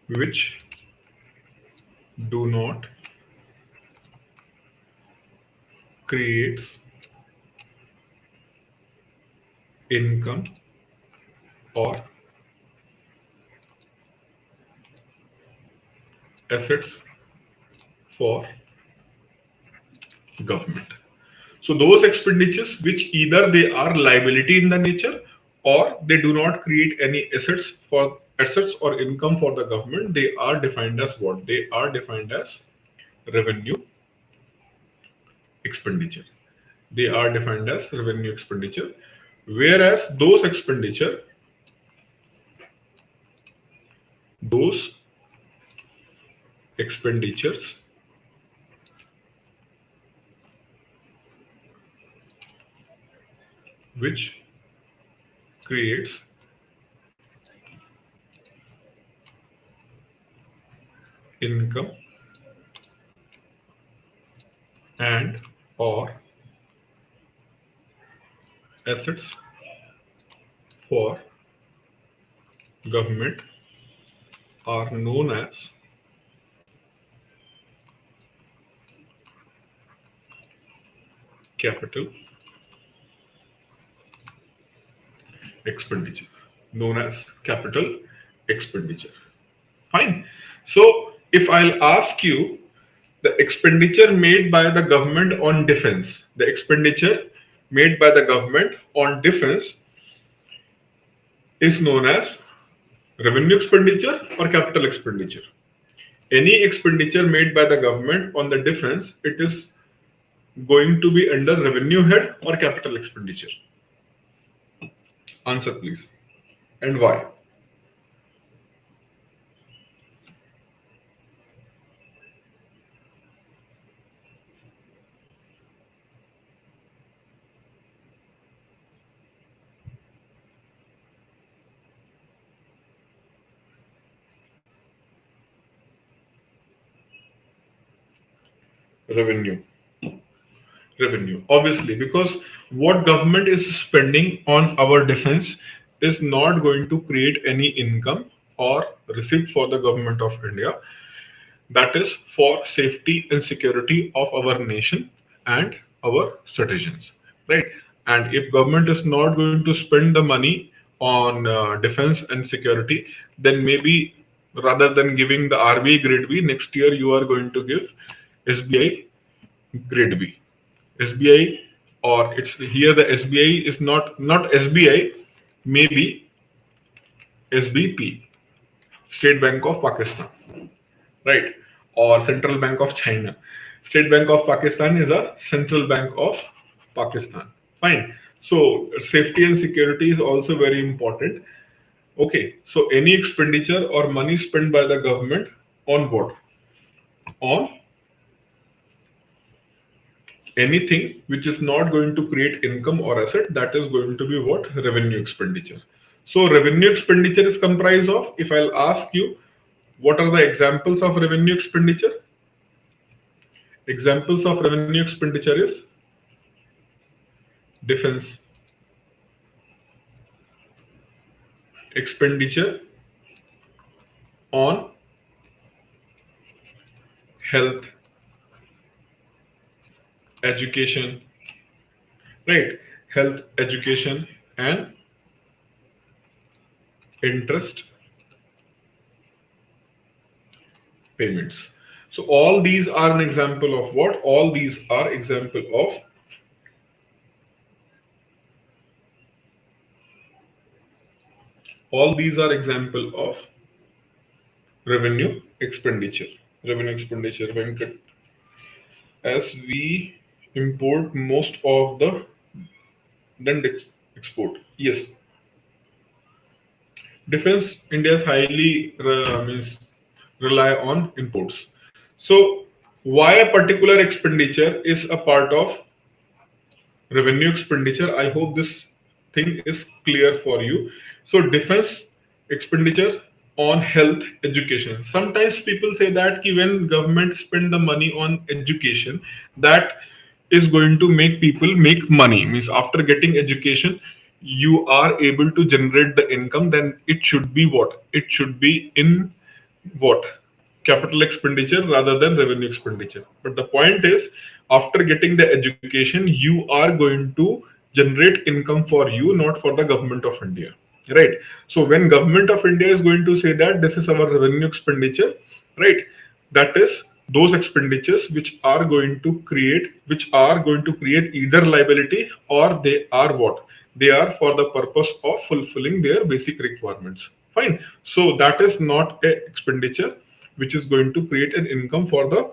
which do not create income or assets for government. So those expenditures which either they are liability in the nature or they do not create any assets or income for the government, they are defined as what? They are defined as revenue expenditure. They are defined as revenue expenditure. Whereas those expenditures which creates income and or assets for government are known as capital expenditure. Known as capital expenditure. Fine. So if I'll ask you, the expenditure made by the government on defense, the expenditure made by the government on defense is known as revenue expenditure or capital expenditure. Any expenditure made by the government on the defense, it is going to be under revenue head or capital expenditure. Answer please. And why? Revenue. revenue, obviously, because what government is spending on our defense is not going to create any income or receipt for the government of India. That is for safety and security of our nation and our citizens, right? And if government is not going to spend the money on defense and security, then maybe rather than giving the RBI grade B, next year you are going to give SBI grade B. SBI, or it's here the SBI is not SBI, maybe SBP, State Bank of Pakistan, right? Or Central Bank of China. State Bank of Pakistan is a Central Bank of Pakistan. Fine. So safety and security is also very important. Okay. So any expenditure or money spent by the government on what? On anything which is not going to create income or asset, that is going to be what? Revenue expenditure. So revenue expenditure is comprised of, if I'll ask you, what are the examples of revenue expenditure? Examples of revenue expenditure is defense expenditure on health, education, right? Health, education, and interest payments. So all these are an example of what? All these are example of revenue expenditure. Revenue expenditure, Venkat. As we import most of the then export. Yes. Defense, India's highly means rely on imports. So why a particular expenditure is a part of revenue expenditure? I hope this thing is clear for you. So defense expenditure on health, education. Sometimes people say that when government spend the money on education, that is going to make people make money. Means after getting education, you are able to generate the income. Then it should be what? It should be in what? Capital expenditure rather than revenue expenditure. But the point is, after getting the education, you are going to generate income for you, not for the government of India, right? So when government of India is going to say that this is our revenue expenditure, right, that is those expenditures which are going to create either liability, or they are what? They are for the purpose of fulfilling their basic requirements. Fine. So that is not a expenditure which is going to create an income for the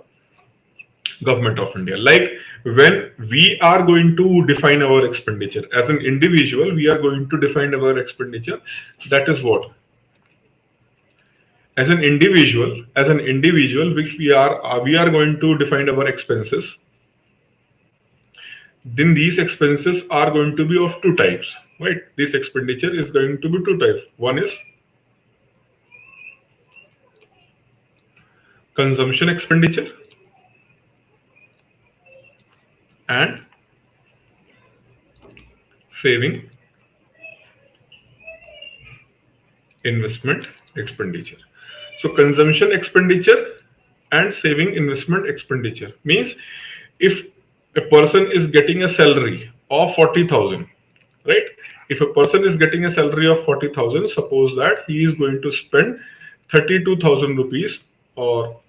government of India. Like when we are going to define our expenditure as an individual, we are going to define our expenditure. That is what? As an individual, which we are going to define our expenses. Then these expenses are going to be of two types, right? This expenditure is going to be two types. One is consumption expenditure and saving investment expenditure. So consumption expenditure and saving investment expenditure means if a person is getting a salary of 40,000, right? If a person is getting a salary of 40,000, suppose that he is going to spend 32,000 rupees or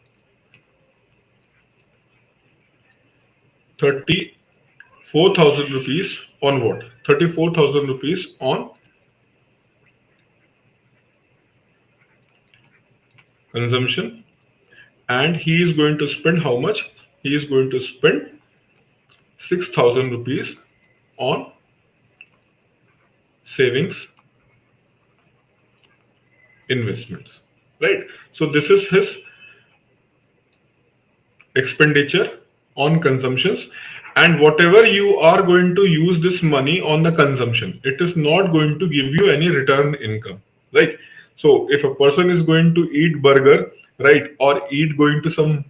34,000 rupees on what? 34,000 rupees on consumption, and he is going to spend how much? He is going to spend 6,000 rupees on savings investments, right? So this is his expenditure on consumptions, and whatever you are going to use this money on the consumption, it is not going to give you any return income, right? So if a person is going to eat burger, right, or eat going to some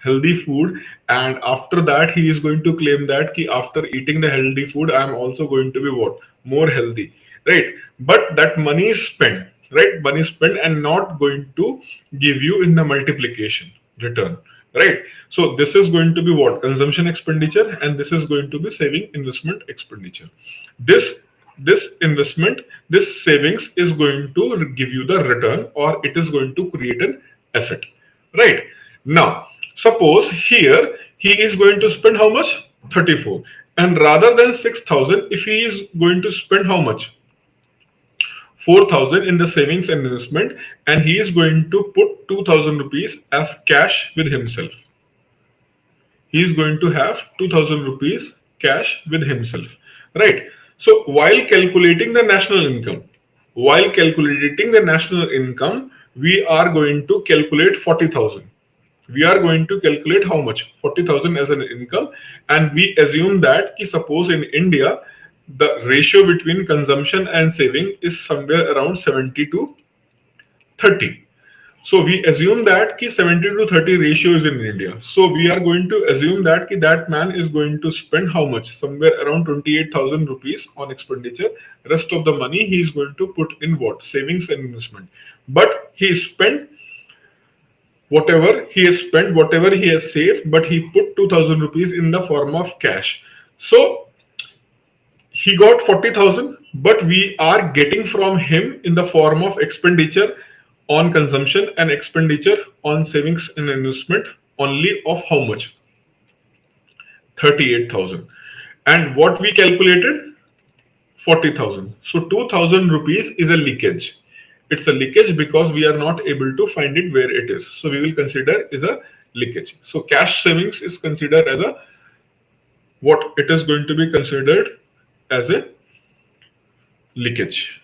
healthy food, and after that he is going to claim that ki after eating the healthy food I am also going to be what, more healthy, right? But that money is spent, right? Money is spent and not going to give you in the multiplication return, right? So this is going to be what, consumption expenditure, and this is going to be saving investment expenditure. This investment, this savings is going to give you the return, or it is going to create an asset, right? Now suppose here he is going to spend how much, 34, and rather than 6,000, if he is going to spend how much, 4,000 in the savings and investment, and he is going to put 2,000 rupees as cash with himself. He is going to have 2,000 rupees cash with himself, right? So while calculating the national income, we are going to calculate 40,000. We are going to calculate how much, 40,000 as an income, and we assume that ki suppose in India the ratio between consumption and saving is somewhere around 70 to 30. So we assume that ki 70 to 30 ratio is in India. So we are going to assume that ki that man is going to spend how much? Somewhere around 28,000 rupees on expenditure. Rest of the money he is going to put in what? Savings and investment. But he spent whatever he has spent, whatever he has saved, but he put 2,000 rupees in the form of cash. So he got 40,000, but we are getting from him in the form of expenditure on consumption and expenditure on savings and investment only of how much? 38,000. And what we calculated? 40,000. So 2,000 rupees is a leakage. It's a leakage because we are not able to find it where it is. So we will consider is a leakage. So cash savings is considered as a, what it is going to be considered as a leakage.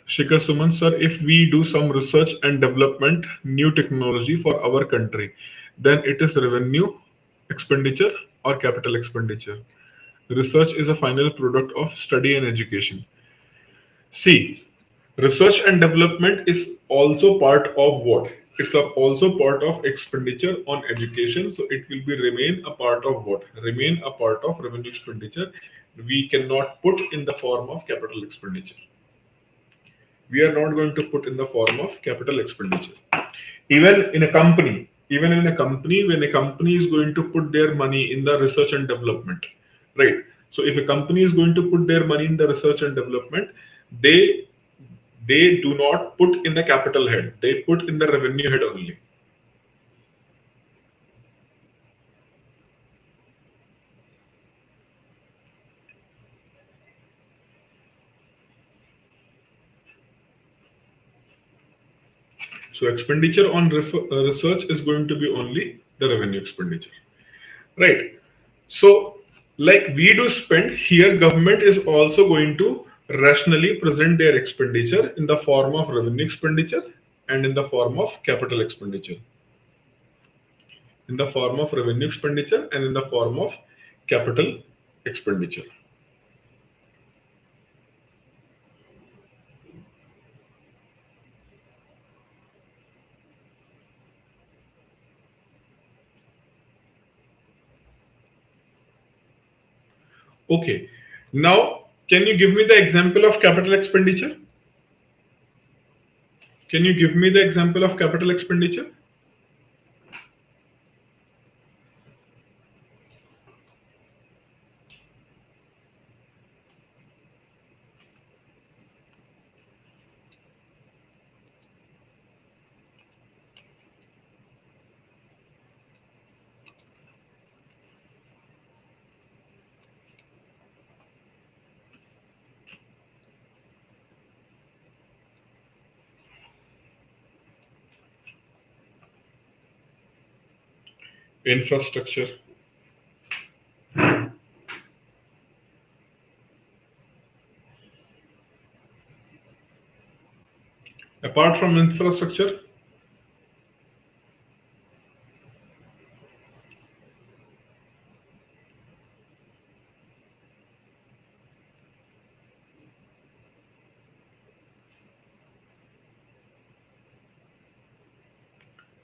Shikhar Suman sir, if we do some research and development, new technology for our country, then it is revenue expenditure or capital expenditure. Research is a final product of study and education. See, research and development is also part of what? It's also part of expenditure on education. So it will be remain a part of what? Remain a part of revenue expenditure. We cannot put in the form of capital expenditure. We are not going to put in the form of capital expenditure. Even in a company, when a company is going to put their money in the research and development, right? So if a company is going to put their money in the research and development, they do not put in the capital head, they put in the revenue head only. So expenditure on research is going to be only the revenue expenditure, right? So like we do spend here, government is also going to rationally present their expenditure in the form of revenue expenditure and in the form of capital expenditure. In the form of revenue expenditure and in the form of capital expenditure. Okay. Now, can you give me the example of capital expenditure? Can you give me the example of capital expenditure? Infrastructure. Apart from infrastructure,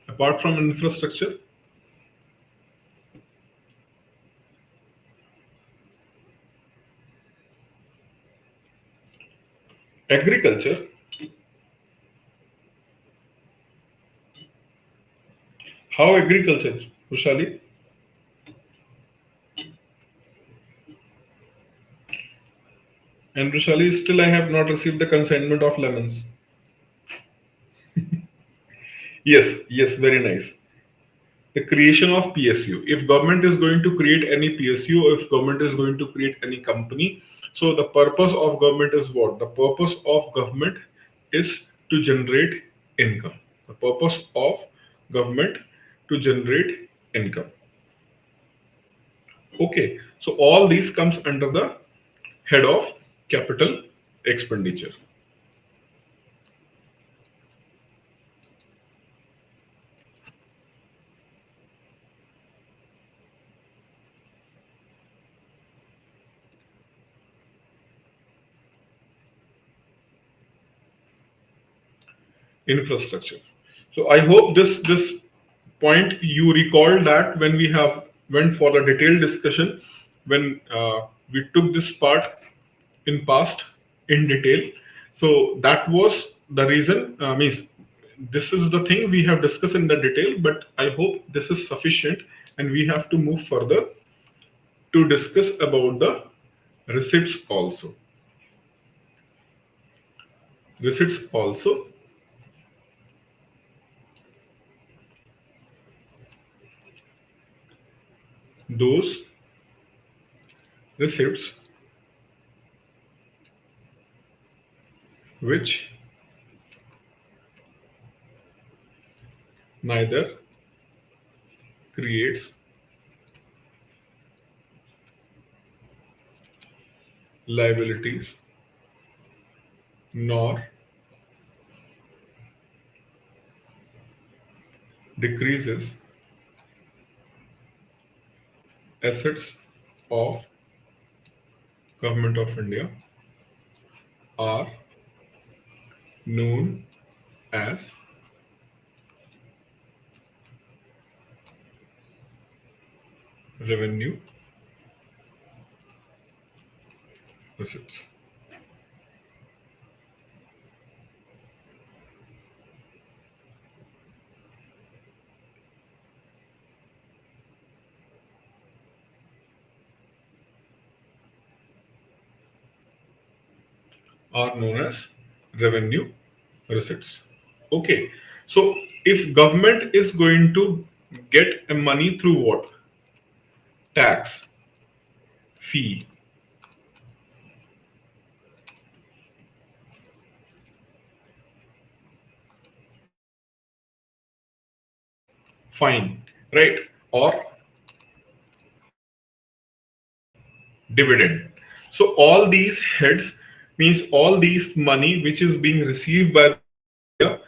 apart from infrastructure, Agriculture. How agriculture, Rushali? And Rushali, still I have not received the consignment of lemons. Yes, yes, very nice. The creation of PSU. If government is going to create any PSU, or if government is going to create any company, so the purpose of government is what? The purpose of government is to generate income. The purpose of government to generate income. Okay, so all these comes under the head of capital expenditure. Infrastructure. So I hope this point you recall that when we have went for the detailed discussion, when we took this part in past in detail. So that was the reason. Means this is the thing we have discussed in the detail. But I hope this is sufficient, and we have to move further to discuss about the receipts also. Receipts also. Those receipts which neither creates liabilities nor decreases assets of government of India are known as revenue receipts. Are known as revenue receipts. Okay, so if government is going to get a money through what? Tax, fee, fine, right? Or dividend. So all these heads means all these money which is being received by the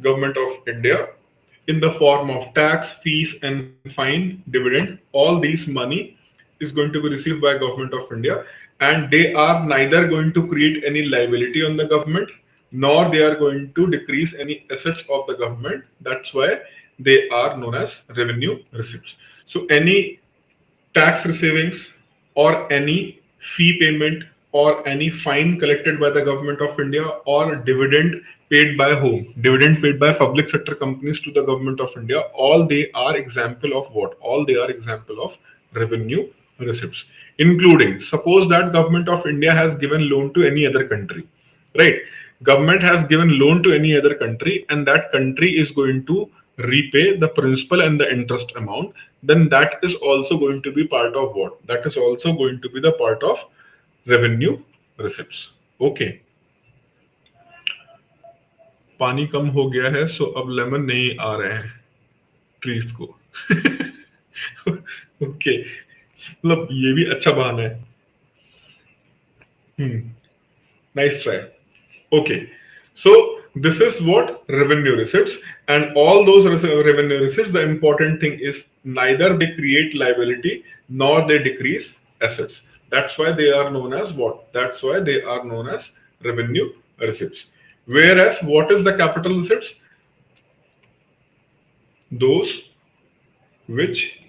government of India in the form of tax, fees, and fine, dividend. All these money is going to be received by government of India, and they are neither going to create any liability on the government, nor they are going to decrease any assets of the government. That's why they are known as revenue receipts. So any tax receivings or any fee payment or any fine collected by the government of India or dividend paid by whom? Dividend paid by public sector companies to the government of India. All they are example of what? All they are example of revenue receipts. Including, suppose that government of India has given loan to any other country, right? Government has given loan to any other country, and that country is going to repay the principal and the interest amount. Then that is also going to be part of what? That is also going to be the part of revenue receipts. Okay, पानी कम हो गया है, सो अब lemon नहीं आ रहे हैं trees को. Okay, मतलब ये भी अच्छा बहाना है. Nice try. Okay, so this is what revenue receipts, and all those revenue receipts. The important thing is neither they create liability nor they decrease assets. That's why they are known as what? That's why they are known as revenue receipts. Whereas, what is the capital receipts? Those which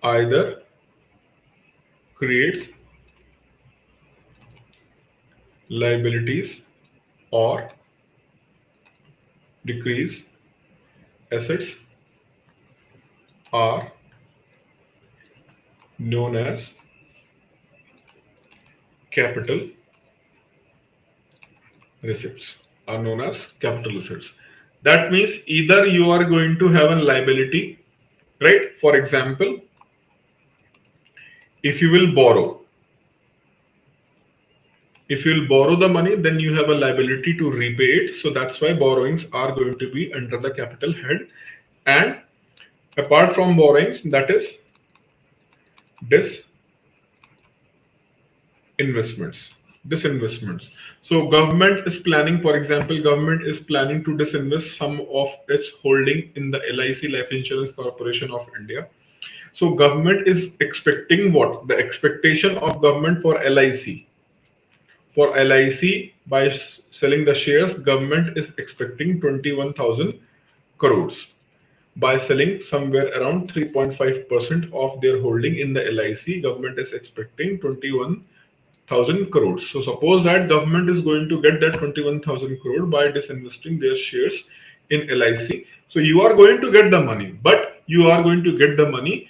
either creates liabilities or decrease assets are known as capital receipts. Are known as capital receipts. That means either you are going to have a liability, right? For example, if you will borrow, if you will borrow the money, then you have a liability to repay it. So that's why borrowings are going to be under the capital head. And apart from borrowings, that is disinvestments. So government is planning, for example, government is planning to disinvest some of its holding in the LIC, Life Insurance Corporation of India. So government is expecting what? The expectation of government for LIC. For LIC, by selling the shares, government is expecting 21,000 crores. By selling somewhere around 3.5% of their holding in the LIC, government is expecting 21,000 crores. So suppose that government is going to get that 21,000 crore by disinvesting their shares in LIC. So you are going to get the money, but you are going to get the money,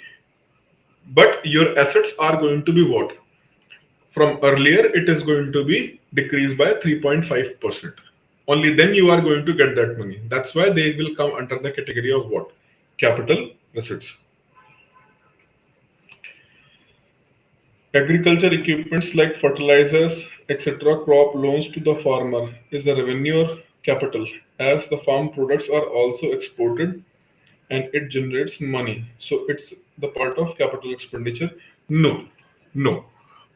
but your assets are going to be what? From earlier, it is going to be decreased by 3.5%. Only then you are going to get that money. That's why they will come under the category of what? Capital receipts. Agriculture equipments like fertilizers, etc., crop loans to the farmer is a revenue or capital, as the farm products are also exported and it generates money. So it's the part of capital expenditure. No, no.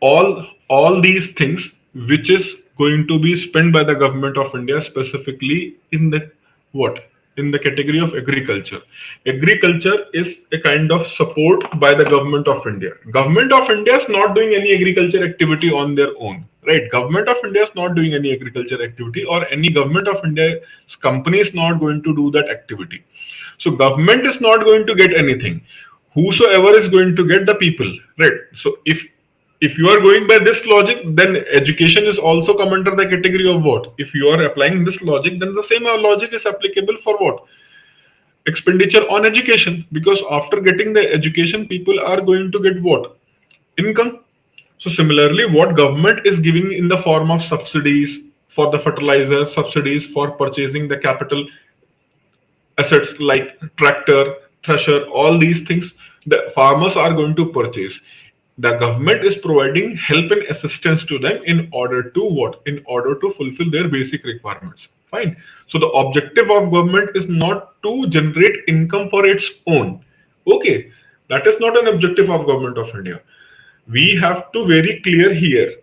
All these things which is going to be spent by the government of India, specifically in the what? In the category of agriculture. Agriculture is a kind of support by the government of India. Government of India is not doing any agriculture activity on their own. Right? Government of India is not doing any agriculture activity, or any government of India's company is not going to do that activity. So government is not going to get anything. Whosoever is going to get the people, right? So if you are going by this logic, then education is also come under the category of what? If you are applying this logic, then the same logic is applicable for what? Expenditure on education, because after getting the education, people are going to get what? Income. So similarly, what government is giving in the form of subsidies for the fertilizer, subsidies for purchasing the capital assets like tractor, thresher, all these things the farmers are going to purchase. The government is providing help and assistance to them in order to what? In order to fulfill their basic requirements. Fine. So the objective of government is not to generate income for its own. Okay, that is not an objective of government of India. We have to very clear here.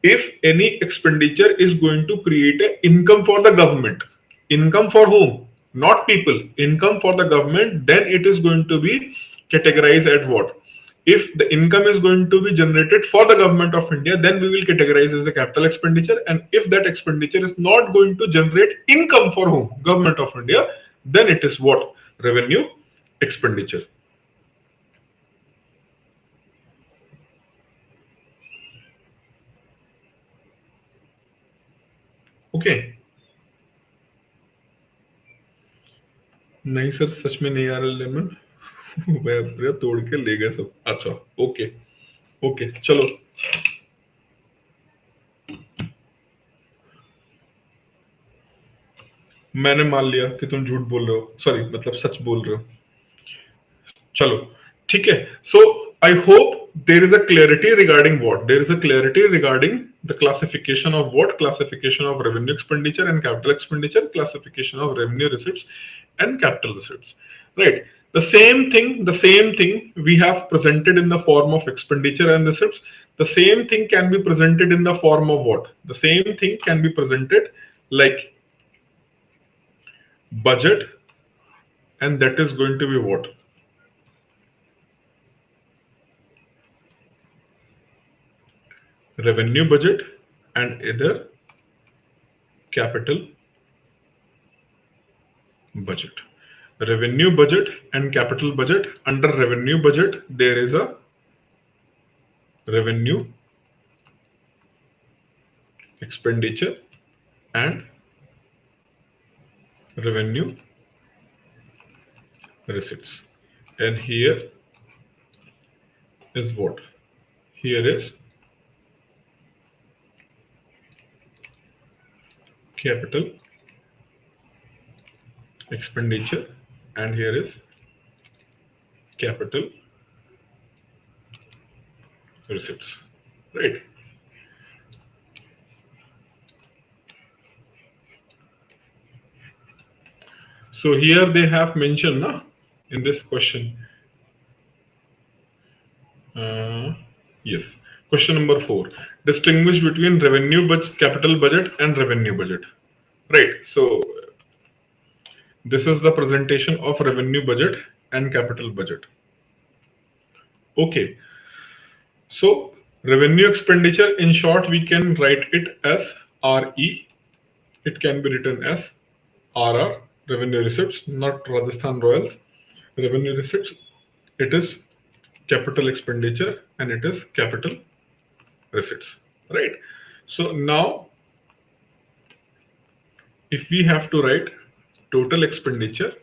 If any expenditure is going to create an income for the government, income for whom? Not people, income for the government, then it is going to be categorized at what? If the income is going to be generated for the government of India, then we will categorize as a capital expenditure. And if that expenditure is not going to generate income for whom? Government of India, then it is what? Revenue expenditure. Okay. नहीं sir, सच में नहीं आ रहा lemon. भैया तोड़ के ले गए सब. अच्छा, ओके ओके, चलो. मैंने मान लिया कि तुम झूठ बोल रहे हो, सॉरी मतलब सच बोल रहे हो. चलो ठीक है. So I hope there is a clarity regarding what? There is a clarity regarding the classification of what? Classification of revenue expenditure and capital expenditure, classification of revenue receipts and capital receipts. Right. The same thing we have presented in the form of expenditure and receipts. The same thing can be presented in the form of what? The same thing can be presented like budget, and that is going to be what? Revenue budget and either capital budget. Revenue budget and capital budget. Under revenue budget, there is a revenue expenditure, and revenue receipts. And here is what? Here is capital expenditure, and here is capital receipts, right? So here they have mentioned in this question. Yes, question number 4. Distinguish between revenue capital budget and revenue budget. Right. So this is the presentation of revenue budget and capital budget. Okay. So revenue expenditure, in short, we can write it as RE. It can be written as RR, revenue receipts, not Rajasthan Royals. Revenue receipts, it is capital expenditure and it is capital receipts, right? So now if we have to write total expenditure,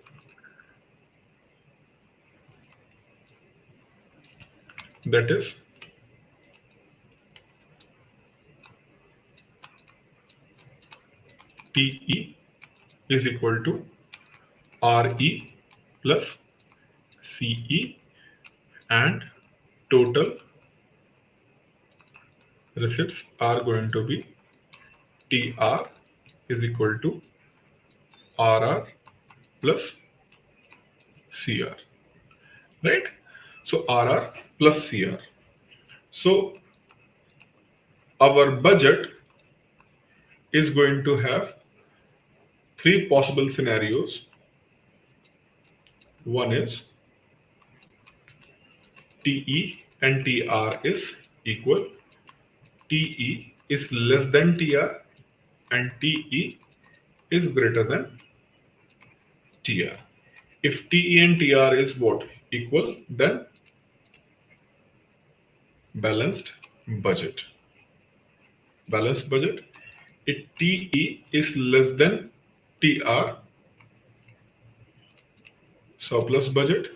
that is TE is equal to RE plus CE, and total receipts are going to be TR is equal to RR plus CR, right? So RR plus CR. So our budget is going to have 3 possible scenarios. One is TE and TR is equal. TE is less than TR and TE is greater than TR. If TE and TR is what? Equal, then balanced budget. Balanced budget. If TE is less than TR, surplus budget,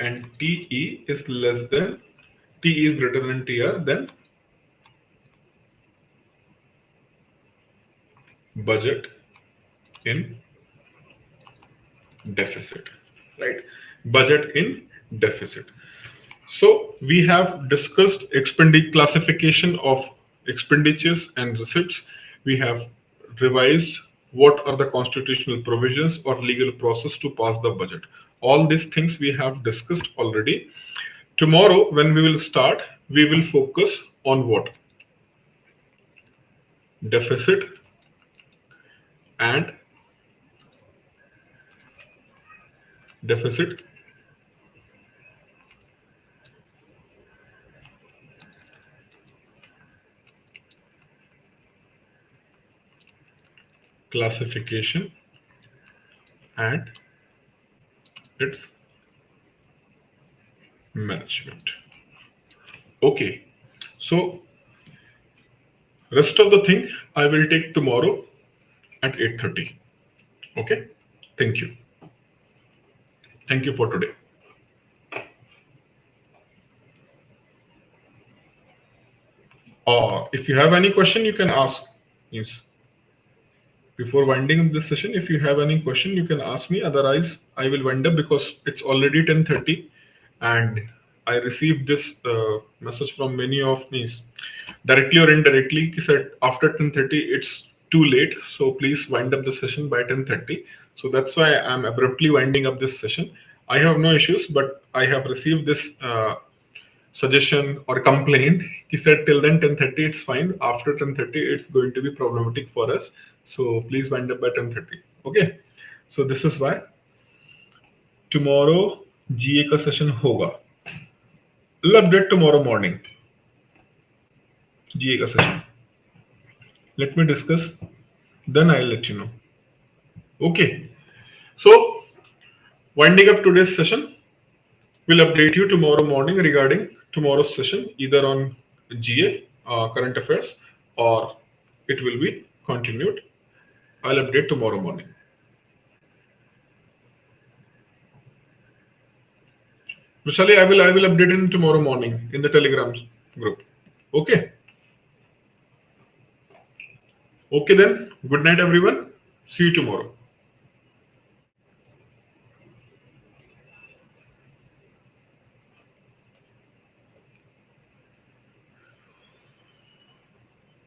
and TE is greater than TR, then budget in deficit, right? Budget in deficit. So we have discussed classification of expenditures and receipts. We have revised what are the constitutional provisions or legal process to pass the budget. All these things we have discussed already. Tomorrow, when we will start, we will focus on what? Deficit and deficit classification and its management. Okay, so rest of the thing I will take tomorrow at 8:30. Okay, thank you. Thank you for today. If you have any question, you can ask. Yes. Before winding up this session, if you have any question, you can ask me. Otherwise, I will wind up because it's already 10:30, and I received this message from many of me, directly or indirectly. He said after 10:30 it's too late, so please wind up the session by 10:30. So that's why I'm abruptly winding up this session. I have no issues, but I have received this suggestion or complaint. He said till then 10:30 it's fine. After 10:30 it's going to be problematic for us. So please wind up by 10:30. Okay. So this is why tomorrow GA का session होगा. I'll update tomorrow morning. GA का session. Let me discuss. Then I'll let you know. Okay. So winding up today's session, we'll update you tomorrow morning regarding tomorrow's session, either on GA current affairs, or it will be continued. I'll update tomorrow morning. Vishali, I will update in tomorrow morning in the Telegram group. Okay. Okay then. Good night, everyone. See you tomorrow.